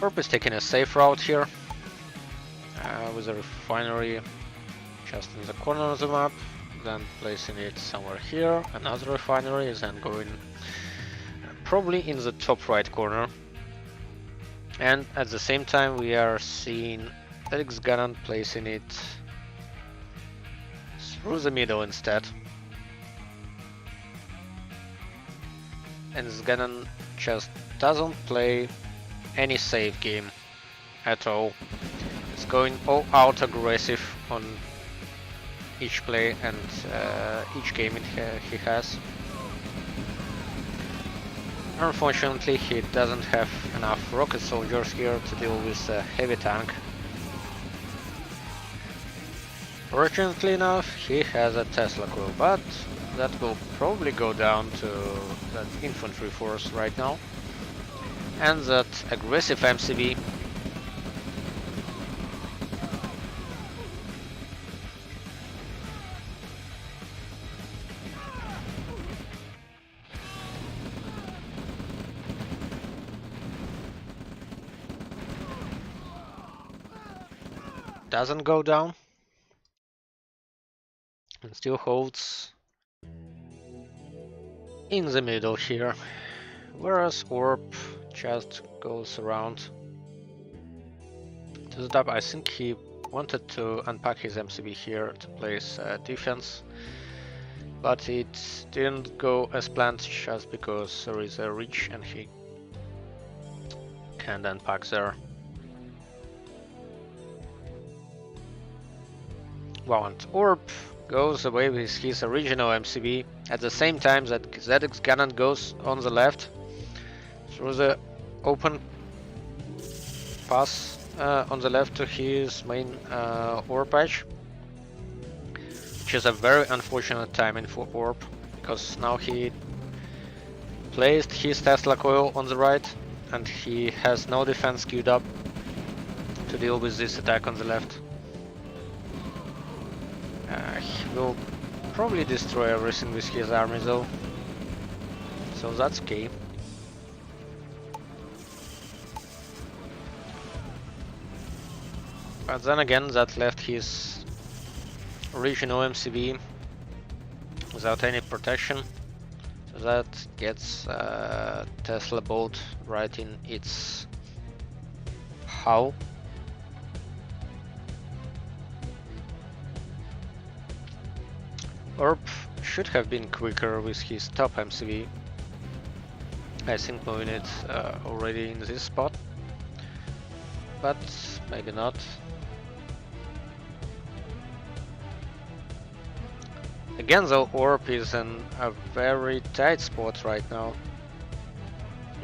Orb is taking a safe route here with a refinery just in the corner of the map, then placing it somewhere here. Another refinery is then going probably in the top right corner. And at the same time we are seeing Alex Gannon placing it through the middle instead. And Gannon just doesn't play any safe game at all. It's going all out aggressive on each play and each game he has. Unfortunately, he doesn't have enough rocket soldiers here to deal with a heavy tank. Fortunately enough, he has a Tesla coil, but that will probably go down to that infantry force right now. And that aggressive MCV doesn't go down and still holds in the middle here, whereas Orb just goes around to the top. I think he wanted to unpack his MCV here to place defense, but it didn't go as planned just because there is a reach and he can't unpack there. Wow, and Orb goes away with his original MCV at the same time that ZX Cannon goes on the left through the open pass on the left to his main Orb patch, which is a very unfortunate timing for Orb, because now he placed his Tesla coil on the right and he has no defense queued up to deal with this attack on the left. He will probably destroy everything with his army though, so that's okay. But then again, that left his original MCV without any protection, so that gets Tesla bolt right in its hull. Orb should have been quicker with his top MCV. I think moving it already in this spot, but maybe not. Again though, Orb is in a very tight spot right now,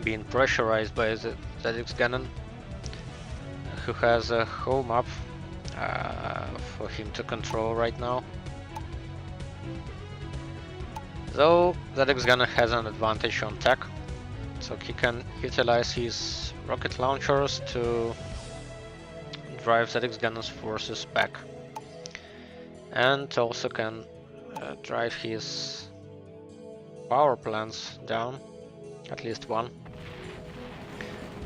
being pressurized by the ZX Cannon, who has a whole map for him to control right now. Though ZX Cannon has an advantage on tech, so he can utilize his rocket launchers to drive ZX Cannon's forces back, and also can drive his power plants down, at least one.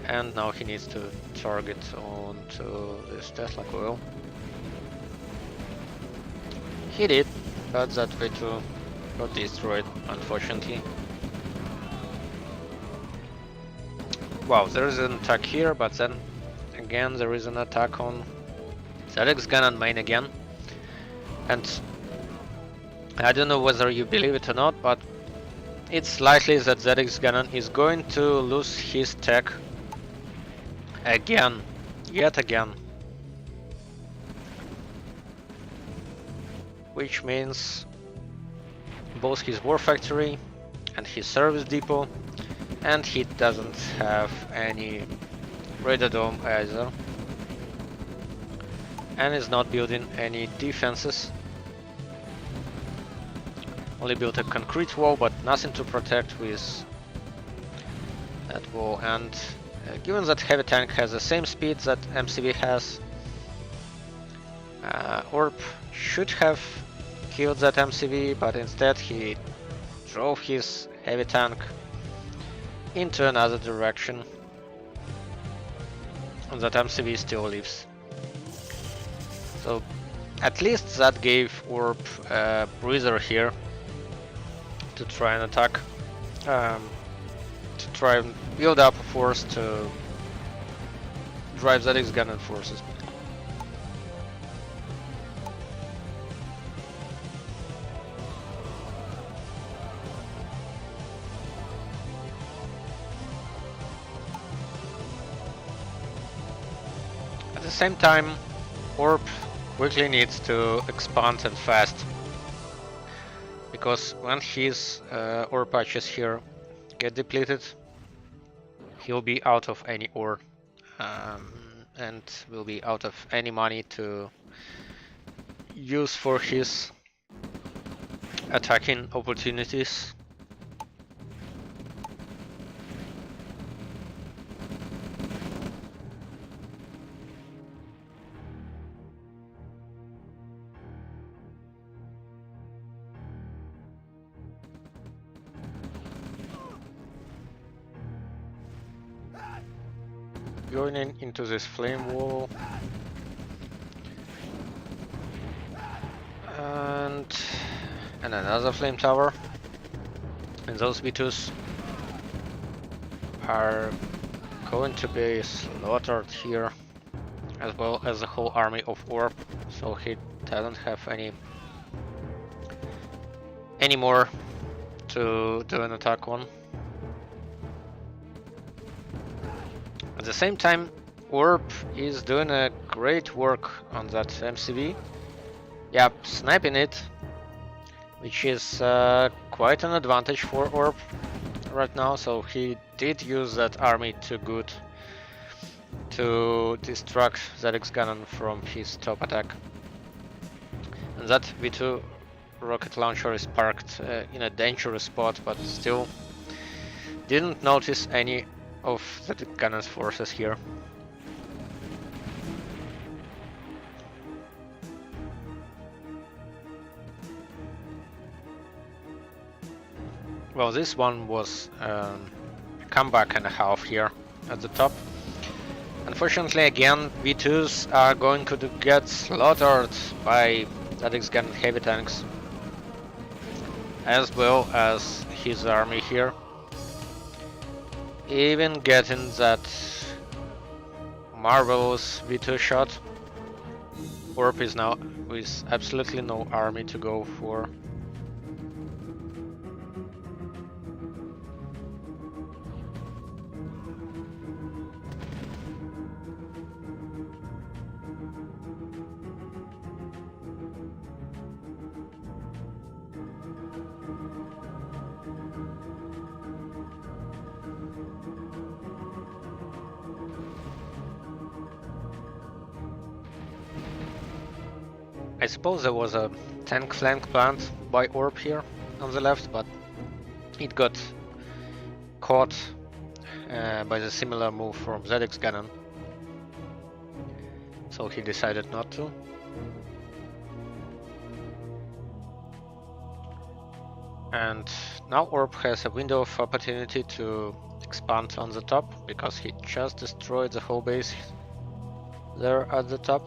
And now he needs to target onto this Tesla coil. He did, but that V2 got destroyed, unfortunately. Wow, there is an attack here, but then again there is an attack on ZX Cannon main again. And I don't know whether you believe it or not, but it's likely that ZX Cannon is going to lose his tech again, yet again. Which means both his war factory and his service depot, and he doesn't have any radar dome either, and is not building any defenses. Only built a concrete wall, but nothing to protect with that wall. And given that heavy tank has the same speed that MCV has, Orb should have killed that MCV, but instead he drove his heavy tank into another direction, and that MCV still lives. So at least that gave Orb a breather here to try and attack, to try and build up a force to drive ZX Cannon forces. At the same time, Orb quickly needs to expand and fast, because when his ore patches here get depleted, he'll be out of any ore, and will be out of any money to use for his attacking opportunities. Going into this flame wall. And another flame tower. And those V2s are going to be slaughtered here, as well as the whole army of Orb, so he doesn't have any more to do an attack on. At the same time, Orb is doing a great work on that MCV. Yep, sniping it, which is quite an advantage for Orb right now, so he did use that army too good to distract ZX Cannon from his top attack. And that V2 rocket launcher is parked in a dangerous spot, but still didn't notice any of the cannon's forces here. Well, this one was a comeback and a half here at the top. Unfortunately, again, V2s are going to get slaughtered by ZX Cannon heavy tanks, as well as his army here. Even getting that marvelous V2 shot, Orb is now with absolutely no army to go for. I suppose there was a tank flank planned by Orb here on the left, but it got caught by the similar move from ZX Cannon, so he decided not to. And now Orb has a window of opportunity to expand on the top, because he just destroyed the whole base there at the top.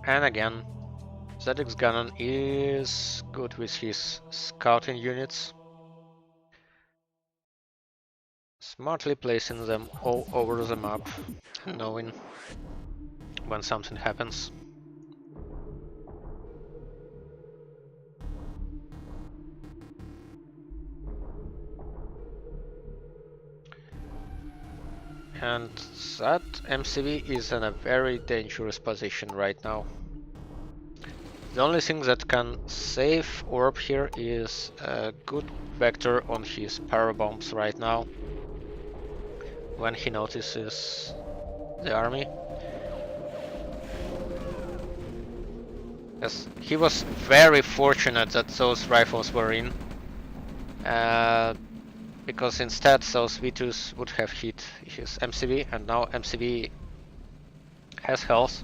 And again, ZX Cannon is good with his scouting units, smartly placing them all over the map, knowing when something happens. And that MCV is in a very dangerous position right now. The only thing that can save Orb here is a good vector on his power bombs right now, when he notices the army. Yes, he was very fortunate that those rifles were in, because instead those V2s would have hit his MCV, and now MCV has health.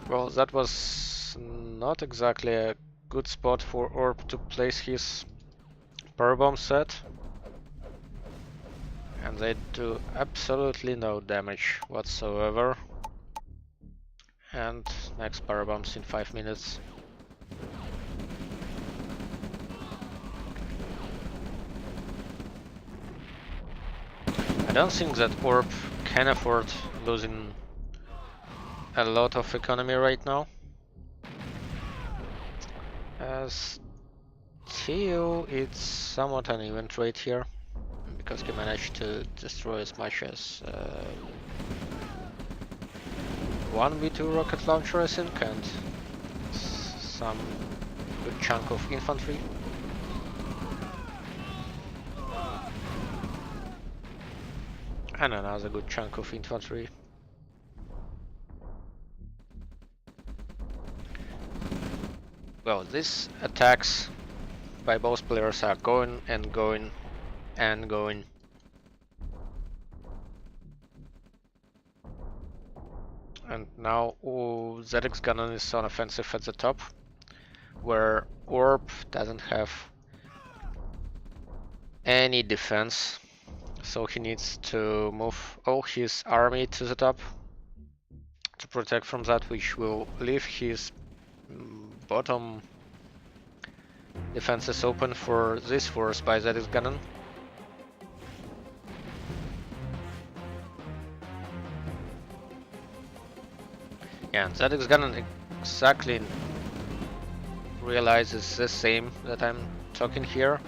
Well, that was not exactly a good spot for Orb to place his power bomb set, and they do absolutely no damage whatsoever. And next power bombs in 5 minutes. I don't think that Orb can afford losing a lot of economy right now, as TU it's somewhat an even trade here, because he managed to destroy as much as one V2 rocket launcher, I think, and some good chunk of infantry. And another good chunk of infantry. Well, these attacks by both players are going and going and going. And now ZX Gunnan is on offensive at the top, where Orb doesn't have any defense, so he needs to move all his army to the top to protect from that, which will leave his bottom defenses open for this force by ZX Gunnan. Yeah, and ZX Gunnan exactly realizes the same that I'm talking here,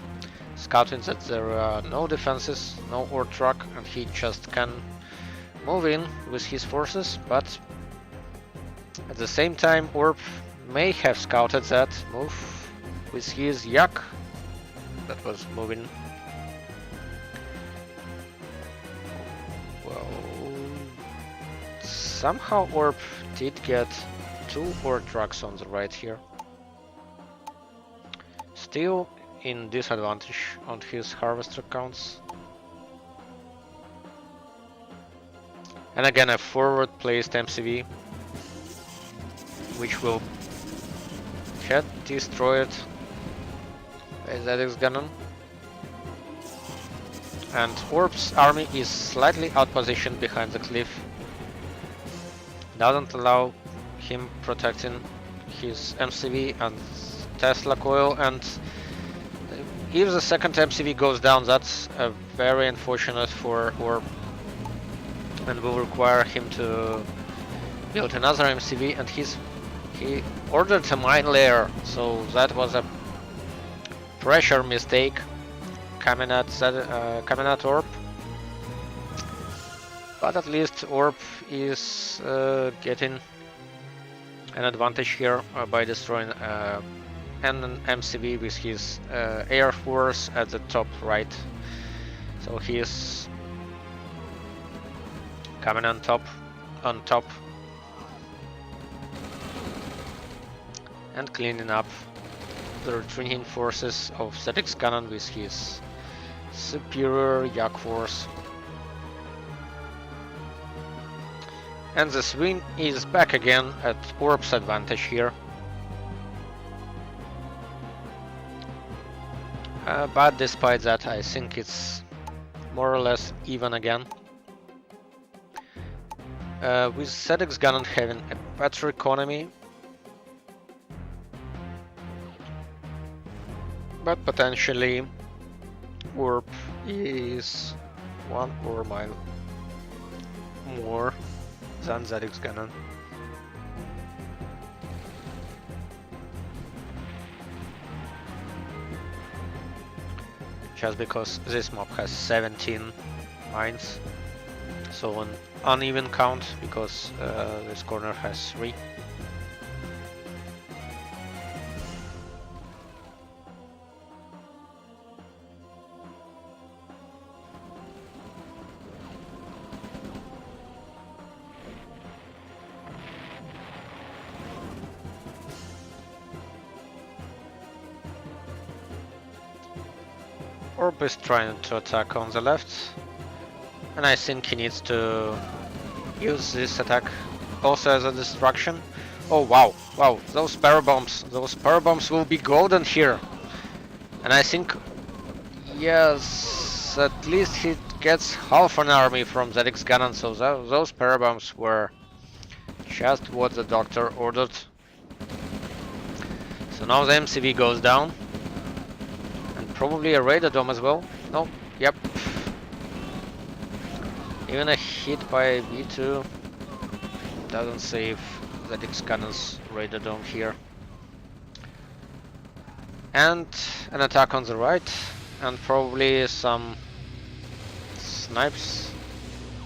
scouting that there are no defenses, no ore truck, and he just can move in with his forces, but at the same time Orb may have scouted that move with his yak that was moving. Well, somehow Orb did get 2 ore trucks on the right here. Still in disadvantage on his harvester counts. And again a forward placed MCV, which will get destroyed by ZX Gunnan. And Orb's army is slightly outpositioned behind the cliff. Doesn't allow him protecting his MCV and Tesla coil, and if the second MCV goes down, that's very unfortunate for Orb, and will require him to build another MCV, and he ordered a mine layer, so that was a pressure mistake coming at Orb. But at least Orb is getting an advantage here by destroying an MCV with his air force at the top right. So he is coming on top, and cleaning up the retreating forces of ZX Gunnan with his superior yak force. And the swing is back again at Orb's advantage here. But despite that, I think it's more or less even again. With ZX Gunnan having a better economy, but potentially Orb is 1 ore mile more than ZX Gunnan. Just because this mob has 17 mines, so an uneven count because this corner has 3. Orb is trying to attack on the left, and I think he needs to use this attack also as a distraction. Oh wow, those power bombs will be golden here. And I think, yes, at least he gets half an army from ZX Gunnan, so those power bombs were just what the doctor ordered. So now the MCV goes down. Probably a radar dome as well. No, yep. Even a hit by V2 doesn't save ZX Gunnan's radar dome here. And an attack on the right, and probably some snipes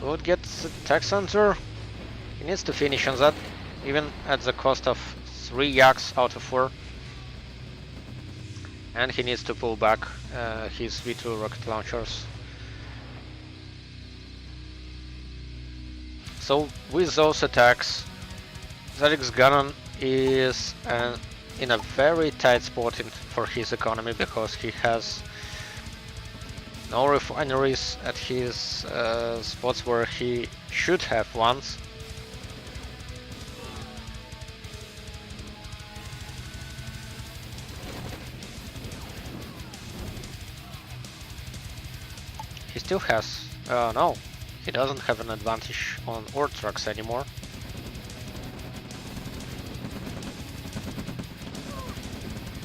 would get the tech center. He needs to finish on that, even at the cost of 3 yaks out of 4. And he needs to pull back his V2 rocket launchers. So with those attacks, ZX Ganon is in a very tight spot for his economy, because he has no refineries at his spots where he should have ones. He still has... no, he doesn't have an advantage on ore trucks anymore.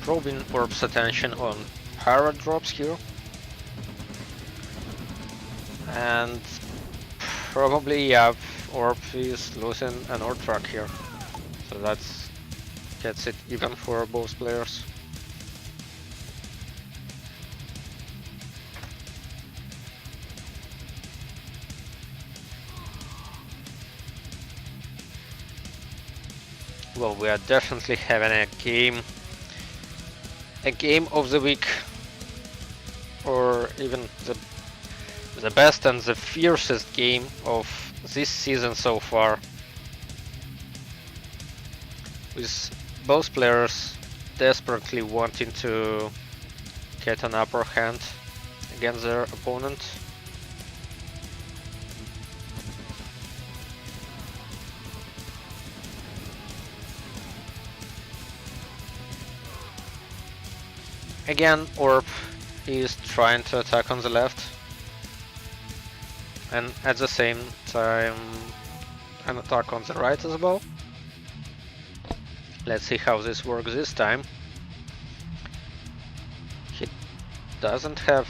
Probing Orb's attention on pirate drops here. And probably, yeah, Orb is losing an ore truck here. So that gets it even for both players. Well, we are definitely having a game of the week, or even the best and the fiercest game of this season so far, with both players desperately wanting to get an upper hand against their opponent. Again, Orb is trying to attack on the left, and at the same time an attack on the right as well. Let's see how this works this time. He doesn't have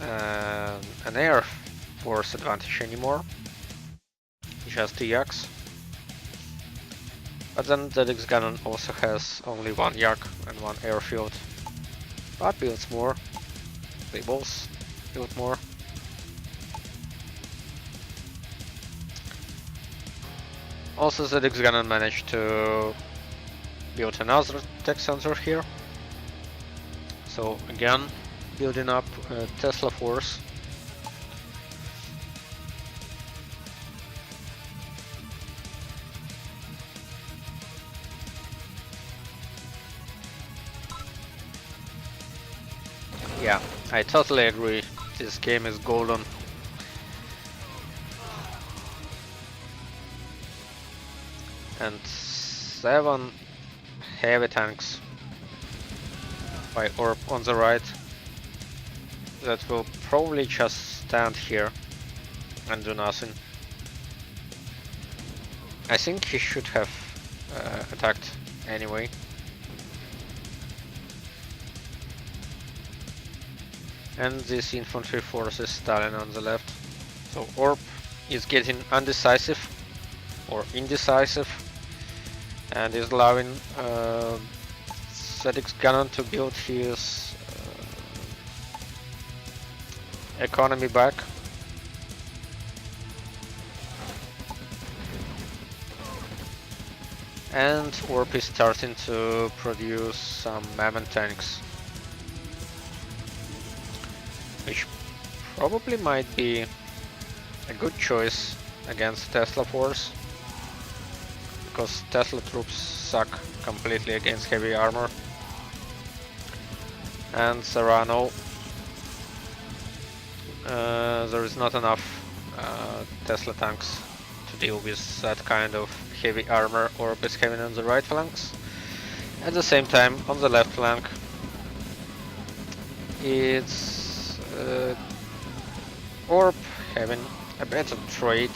an air force advantage anymore, just the yaks. But then ZX Ganon also has only 1 yak and 1 airfield, but builds more. They both build more. Also, ZX Ganon managed to build another tech sensor here. So again, building up Tesla Force. Yeah, I totally agree. This game is golden. And 7 heavy tanks by Orb on the right that will probably just stand here and do nothing. I think he should have attacked anyway. And this infantry force is stalling on the left. So Orb is getting undecisive or indecisive, and is allowing ZX Ganon to build his economy back. And Orb is starting to produce some mammoth tanks, which probably might be a good choice against Tesla Force, because Tesla troops suck completely against heavy armor. And Serrano, there is not enough Tesla tanks to deal with that kind of heavy armor Orb is having on the right flanks. At the same time, on the left flank, it's Orb having a better trade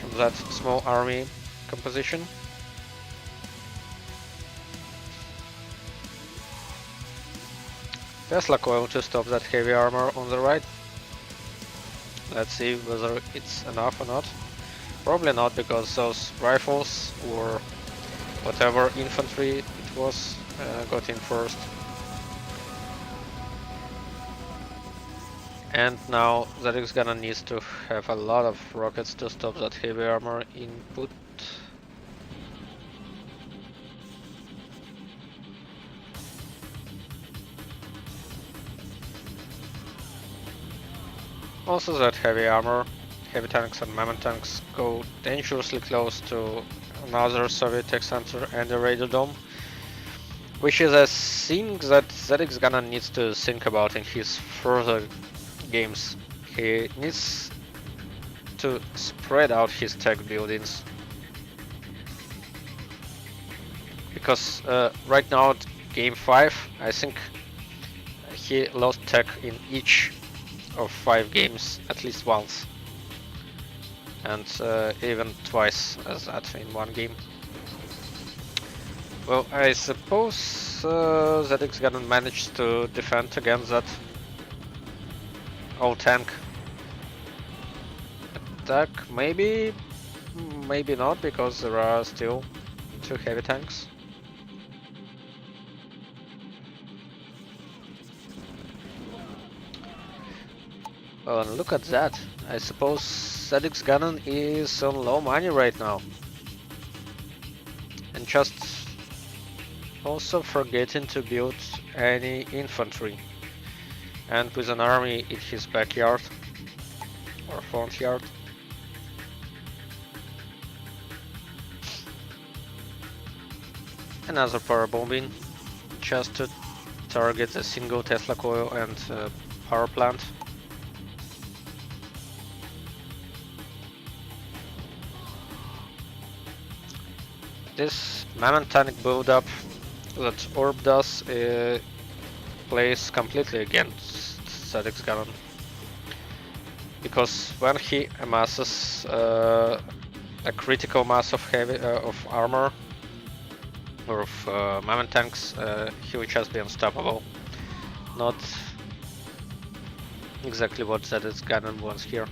from that small army composition. Tesla coil to stop that heavy armor on the right. Let's see whether it's enough or not. Probably not, because those rifles or whatever infantry it was got in first. And now ZX Ganon needs to have a lot of rockets to stop that heavy armor input. Also that heavy armor, heavy tanks and mammoth tanks go dangerously close to another Soviet tech center and the radar dome, which is a thing that ZX Gunner needs to think about in his further games. He needs to spread out his tech buildings. Because right now at game 5, I think he lost tech in each of 5 games at least once. And even twice as that in one game. Well, I suppose ZX Gunner managed to defend against that old tank attack. Maybe not, because there are still 2 heavy tanks. Well, and look at that. I suppose ZX Gunner is on low money right now. And just also forgetting to build any infantry. And with an army in his backyard or front yard. Another power bombing just to target a single Tesla coil and power plant. This mammoth tank build up that Orb does plays completely against ZX Gunner. Because when he amasses a critical mass of heavy of armor or of mammoth tanks, he will just be unstoppable. Not exactly what ZX Gunner wants here.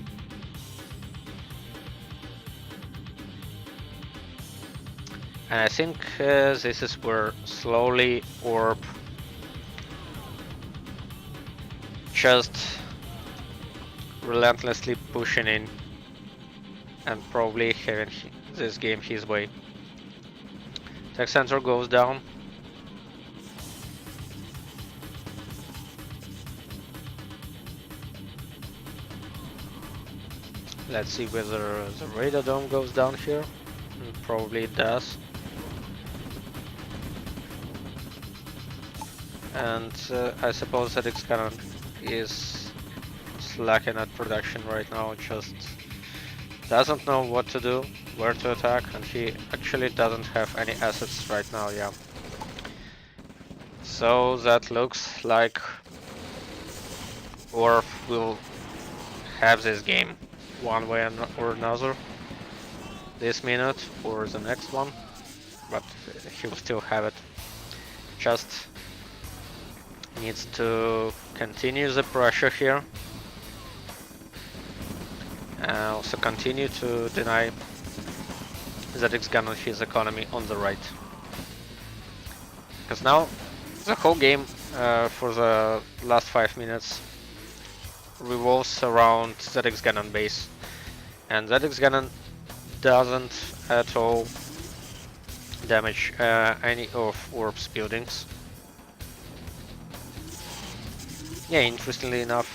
And I think this is where slowly Orb just relentlessly pushing in and probably having this game his way. Tech center goes down. Let's see whether the radar dome goes down here. Probably it does. And I suppose that ZX Gunner is slacking at production right now, just doesn't know what to do, where to attack, and he actually doesn't have any assets right now, yeah. So that looks like Orb will have this game one way or another, this minute or the next one, but he will still have it. Just needs to continue the pressure here. Also continue to deny ZX Gunner his economy on the right. Because now the whole game for the last 5 minutes revolves around ZX Gunner base. And ZX Gunner doesn't at all damage any of Orb's buildings. Yeah, interestingly enough,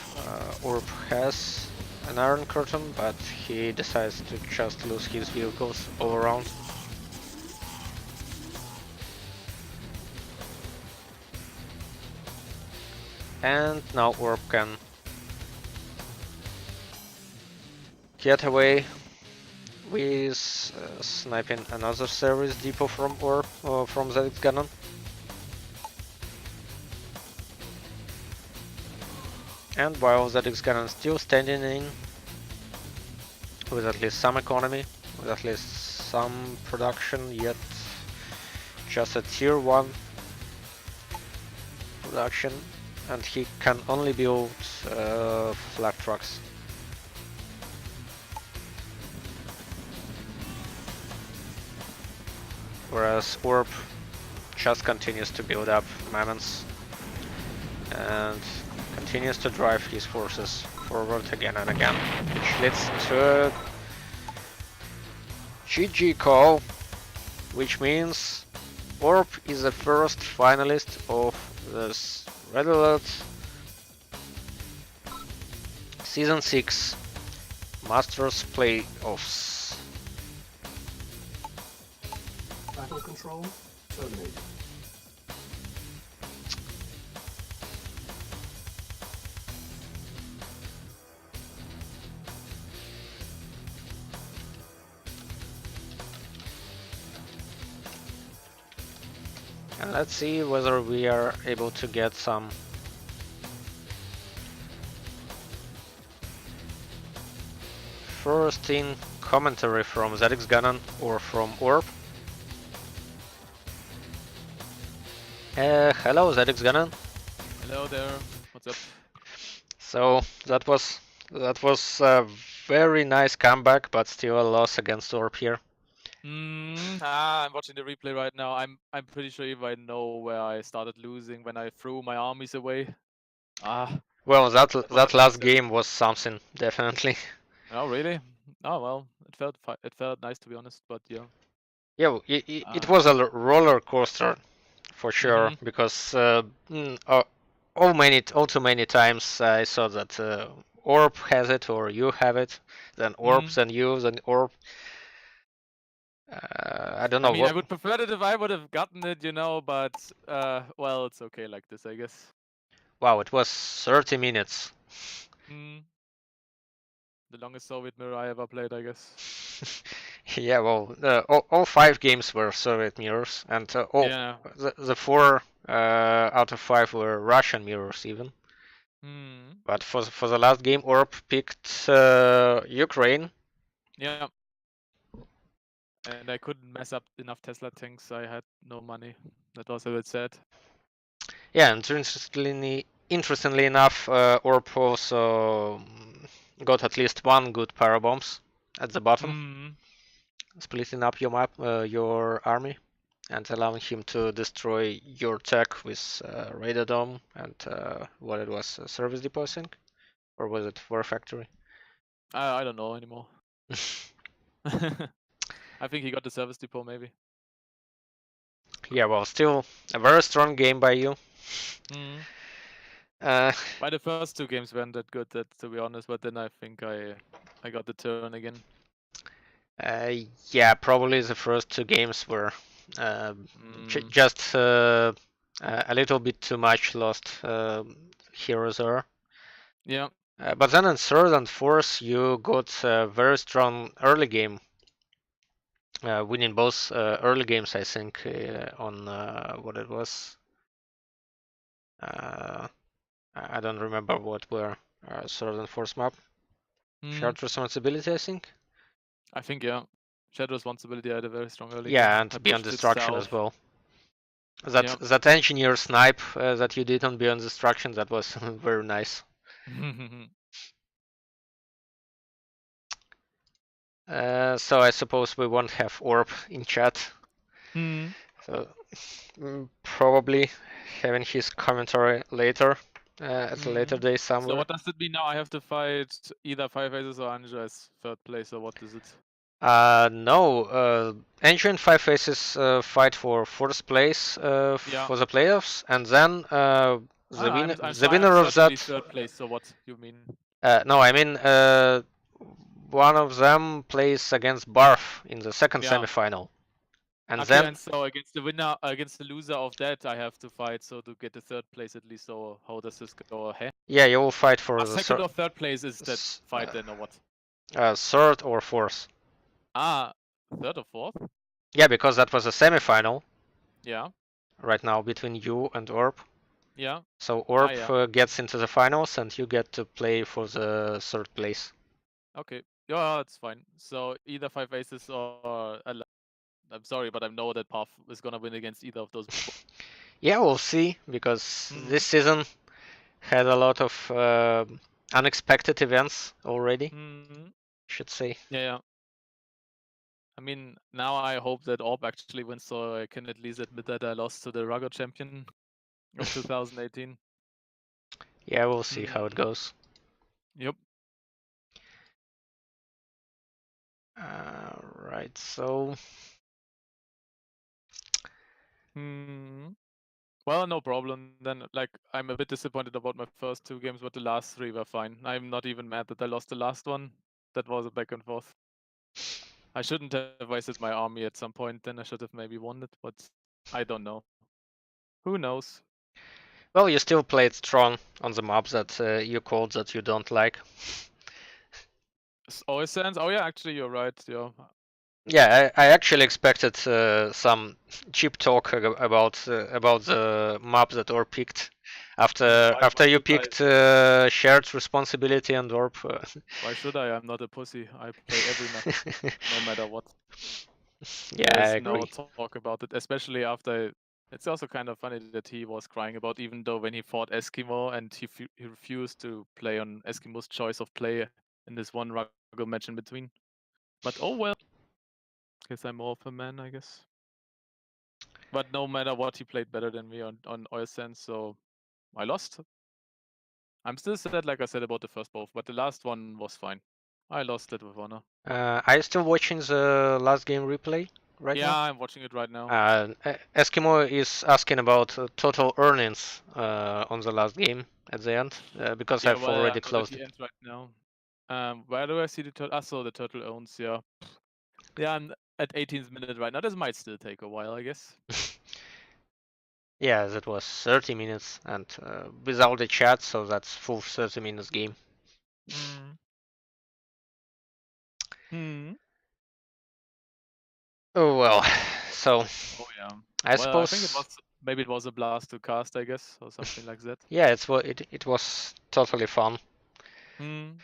Orb has an iron curtain, but he decides to just lose his vehicles all around. And now Orb can get away with sniping another service depot from Orb, from ZX Gunner. And while ZX Gunner is still standing in with at least some economy, with at least some production, yet just a tier 1 production, and he can only build flat trucks. Whereas Orb just continues to build up mammoths and continues to drive his forces forward again and again, which leads to a GG call, which means Orb is the first finalist of this Red Alert Season 6 Masters Playoffs. Battle control terminated. And let's see whether we are able to get some first in commentary from ZX Ganon or from Orb. Hello ZX Ganon. Hello there. What's up? So that was a very nice comeback, but still a loss against Orb here. I'm watching the replay right now. I'm pretty sure if I know where I started losing when I threw my armies away. Well, that was last upset. game was something, definitely. Oh really? Oh well, it felt nice to be honest, but yeah. Yeah, it was a roller coaster for sure, because all too many times I saw that Orb has it or you have it, then Orb, then you, then Orb. I don't know I mean, what. I would prefer it if I would have gotten it, you know, but well, it's okay like this, I guess. Wow, it was 30 minutes. The longest Soviet mirror I ever played, I guess. Yeah, well, all 5 games were Soviet mirrors, and Yeah. the 4 out of 5 were Russian mirrors even. But for the last game, Orb picked Ukraine. Yeah. And I couldn't mess up enough Tesla tanks. I had no money. That was a bit sad. Yeah, and interestingly enough, Orb also got at least one good parabombs at the bottom, splitting up your map, your army, and allowing him to destroy your tech with Radar Dome and what it was, Service Depot, I think? Or was it War Factory? I don't know anymore. I think he got the Service Depot, maybe. Yeah, well, still a very strong game by you. By the first 2 games weren't that good, to be honest, but then I think I got the turn again. Yeah, probably the first 2 games were just a little bit too much lost heroes there. Yeah. But then in third and fourth, you got a very strong early game, winning both early games, I think, on what it was. I don't remember what were third and fourth map. Shared responsibility, I think. I think, yeah. Shared responsibility had a very strong early game. Yeah, and Beyond pushed it Destruction as south. well. That engineer snipe that you did on Beyond Destruction, that was very nice. So I suppose we won't have Orb in chat. So probably having his commentary later, at a later day somewhere. So what does it mean now? I have to fight either 5 Aces or Anja as third place, or what is it? No, Angel and 5 Faces fight for fourth place for the playoffs, and then the winner of that. Third place. So what you mean? No, I mean one of them plays against Barf in the second semifinal, and okay, then and so against the winner, against the loser of that, I have to fight. So to get the third place at least. Or how does this go? Hey? Yeah, you will fight for the second or third place is that fight then, or what? Third or fourth. Third or fourth? Yeah, because that was a semifinal. Yeah. Right now between you and Orb. Yeah. So Orb gets into the finals, and you get to play for the third place. Okay. Yeah, it's fine. So either 5 Aces or I'm sorry, but I know that Path is gonna win against either of those. Yeah, we'll see, because this season had a lot of unexpected events already. Should say. Yeah. I mean, now I hope that Orb actually wins, so I can at least admit that I lost to the RAGL champion of 2018. Yeah, we'll see how it goes. Yep. Right, so. Well, no problem. Then, like, I'm a bit disappointed about my first 2 games, but the last 3 were fine. I'm not even mad that I lost the last one. That was a back and forth. I shouldn't have wasted my army at some point. Then I should have maybe won it, but I don't know. Who knows? Well, you still played strong on the mobs that you called that you don't like. Always sense. Oh yeah, actually you're right. Yeah. Yeah, I actually expected some cheap talk about the map that Orb picked after Why you should I? picked shared responsibility and Orb. Why should I? I'm not a pussy. I play every map, no matter what. Yeah, I There's no agree. talk about it, especially after. It's also kind of funny that he was crying about, even though when he fought Eskimo and he refused to play on Eskimo's choice of play in this one RAGL match in between. But oh well, guess I'm more of a man, I guess. But no matter what, he played better than me on Oil Sands, so I lost. I'm still sad, like I said, about the first both, but the last one was fine. I lost it with honor. Are you still watching the last game replay right Yeah, now? I'm watching it right now. Eskimo is asking about total earnings on the last game at the end because Yeah, I've well, already I'm not at closed the it. end right now. Where do I see the turtle? I saw the turtle owns, yeah. Yeah, I'm at 18th minute right now. This might still take a while, I guess. Yeah, that was 30 minutes and without the chat, so that's full 30 minutes game. Hmm. Hmm. Oh well, so Oh yeah. I Well, I think it suppose was maybe it was a blast to cast, I guess, or something like that. yeah, it was totally fun. Hmm.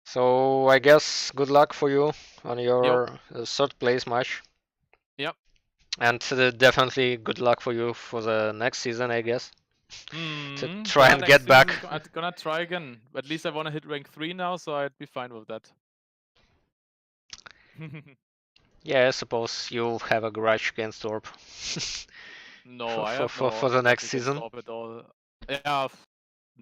So I guess good luck for you on Yo. your third place match, Yep. and definitely good luck for you for the next season, I guess, to Hmm. try Yeah, and next get season back. is I'm gonna try again. At least I wanna hit rank 3 now, so I'd be fine with that. Yeah, I suppose you'll have a grudge against Orb No, I have for no the grudge next against season. Orb at all. Yeah,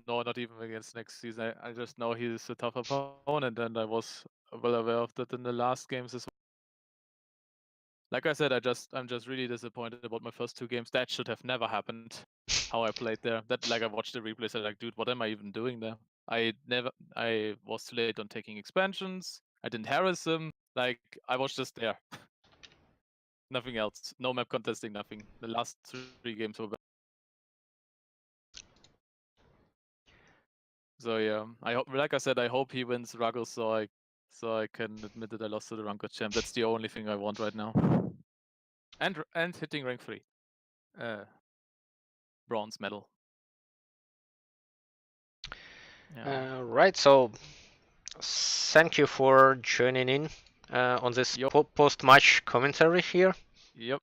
no, not even against next season. I just know he's a tough opponent, and I was well aware of that in the last games as well. Like I said, I'm just really disappointed about my first 2 games. That should have never happened. How I played there. That like I watched the replays. I'm like, dude, what am I even doing there? I was too late on taking expansions. I didn't harass him. Like I was just there. Nothing else. No map contesting. Nothing. The last 3 games were bad. So yeah, I hope, like I said, I hope he wins RAGL so I can admit that I lost to the Ranked champ. That's the only thing I want right now. And hitting rank 3. Bronze medal. Yeah. Right, so thank you for joining in on this Yep. post-match commentary here. Yep.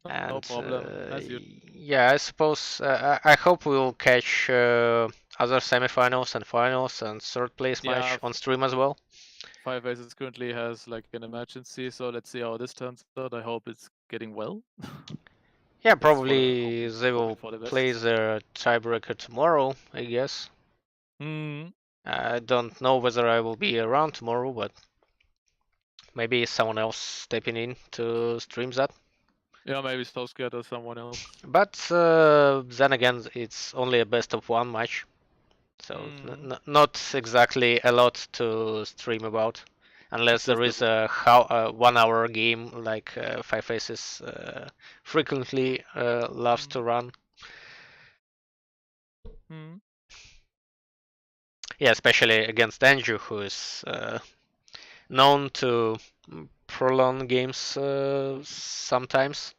No And problem. As you. yeah, I suppose I hope we'll catch other semifinals and finals and third place Yeah. match on stream as well. 5 Aces currently has like an emergency, so let's see how this turns out. I hope it's getting well. Yeah, Let's probably they will hoping for the play best. their tiebreaker tomorrow, I guess. Hmm. I don't know whether I will be around tomorrow, but maybe someone else stepping in to stream that. Yeah, maybe Southgate or someone else. But then again, it's only a best of one match, so Hmm. not exactly a lot to stream about, unless there Just the is a 1 hour game like Five Faces frequently loves to run. Hmm. Yeah, especially against Andrew, who is known to prolong games sometimes.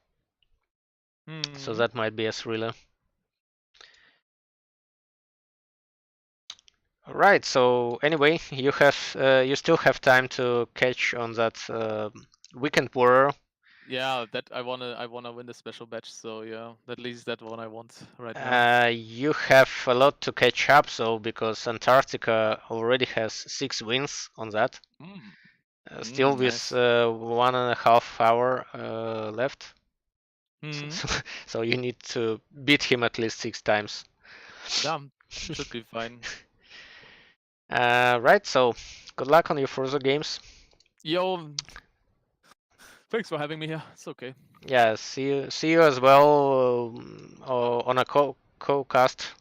So Hmm. that might be a thriller. Right. So anyway, you still have time to catch on that weekend warrior. Yeah, that I wanna win the special batch, so yeah, at least that one I want right now. You have a lot to catch up, so because Antarctica already has 6 wins on that, Mm. still with Nice. 1.5 hour left. So, Hmm. so you need to beat him at least 6 times. Damn, should be fine. Right. So good luck on your further games. Yo, Thanks for having me here. It's okay. Yeah, see you as well on a co-cast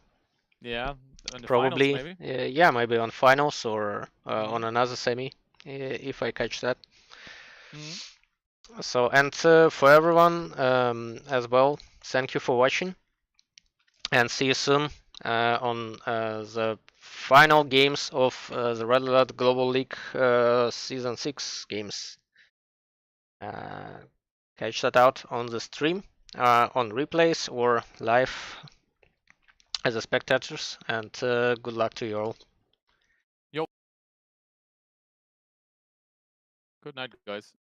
Yeah, in the finals probably. maybe. Yeah, maybe on finals or on Mm-hmm. another semi if I catch that. Mm-hmm. So and for everyone as well, thank you for watching and see you soon on the final games of the Red Alert Global League Season 6 games. Catch that out on the stream, on replays or live as a spectators, and good luck to you all. Yo. Good night, guys.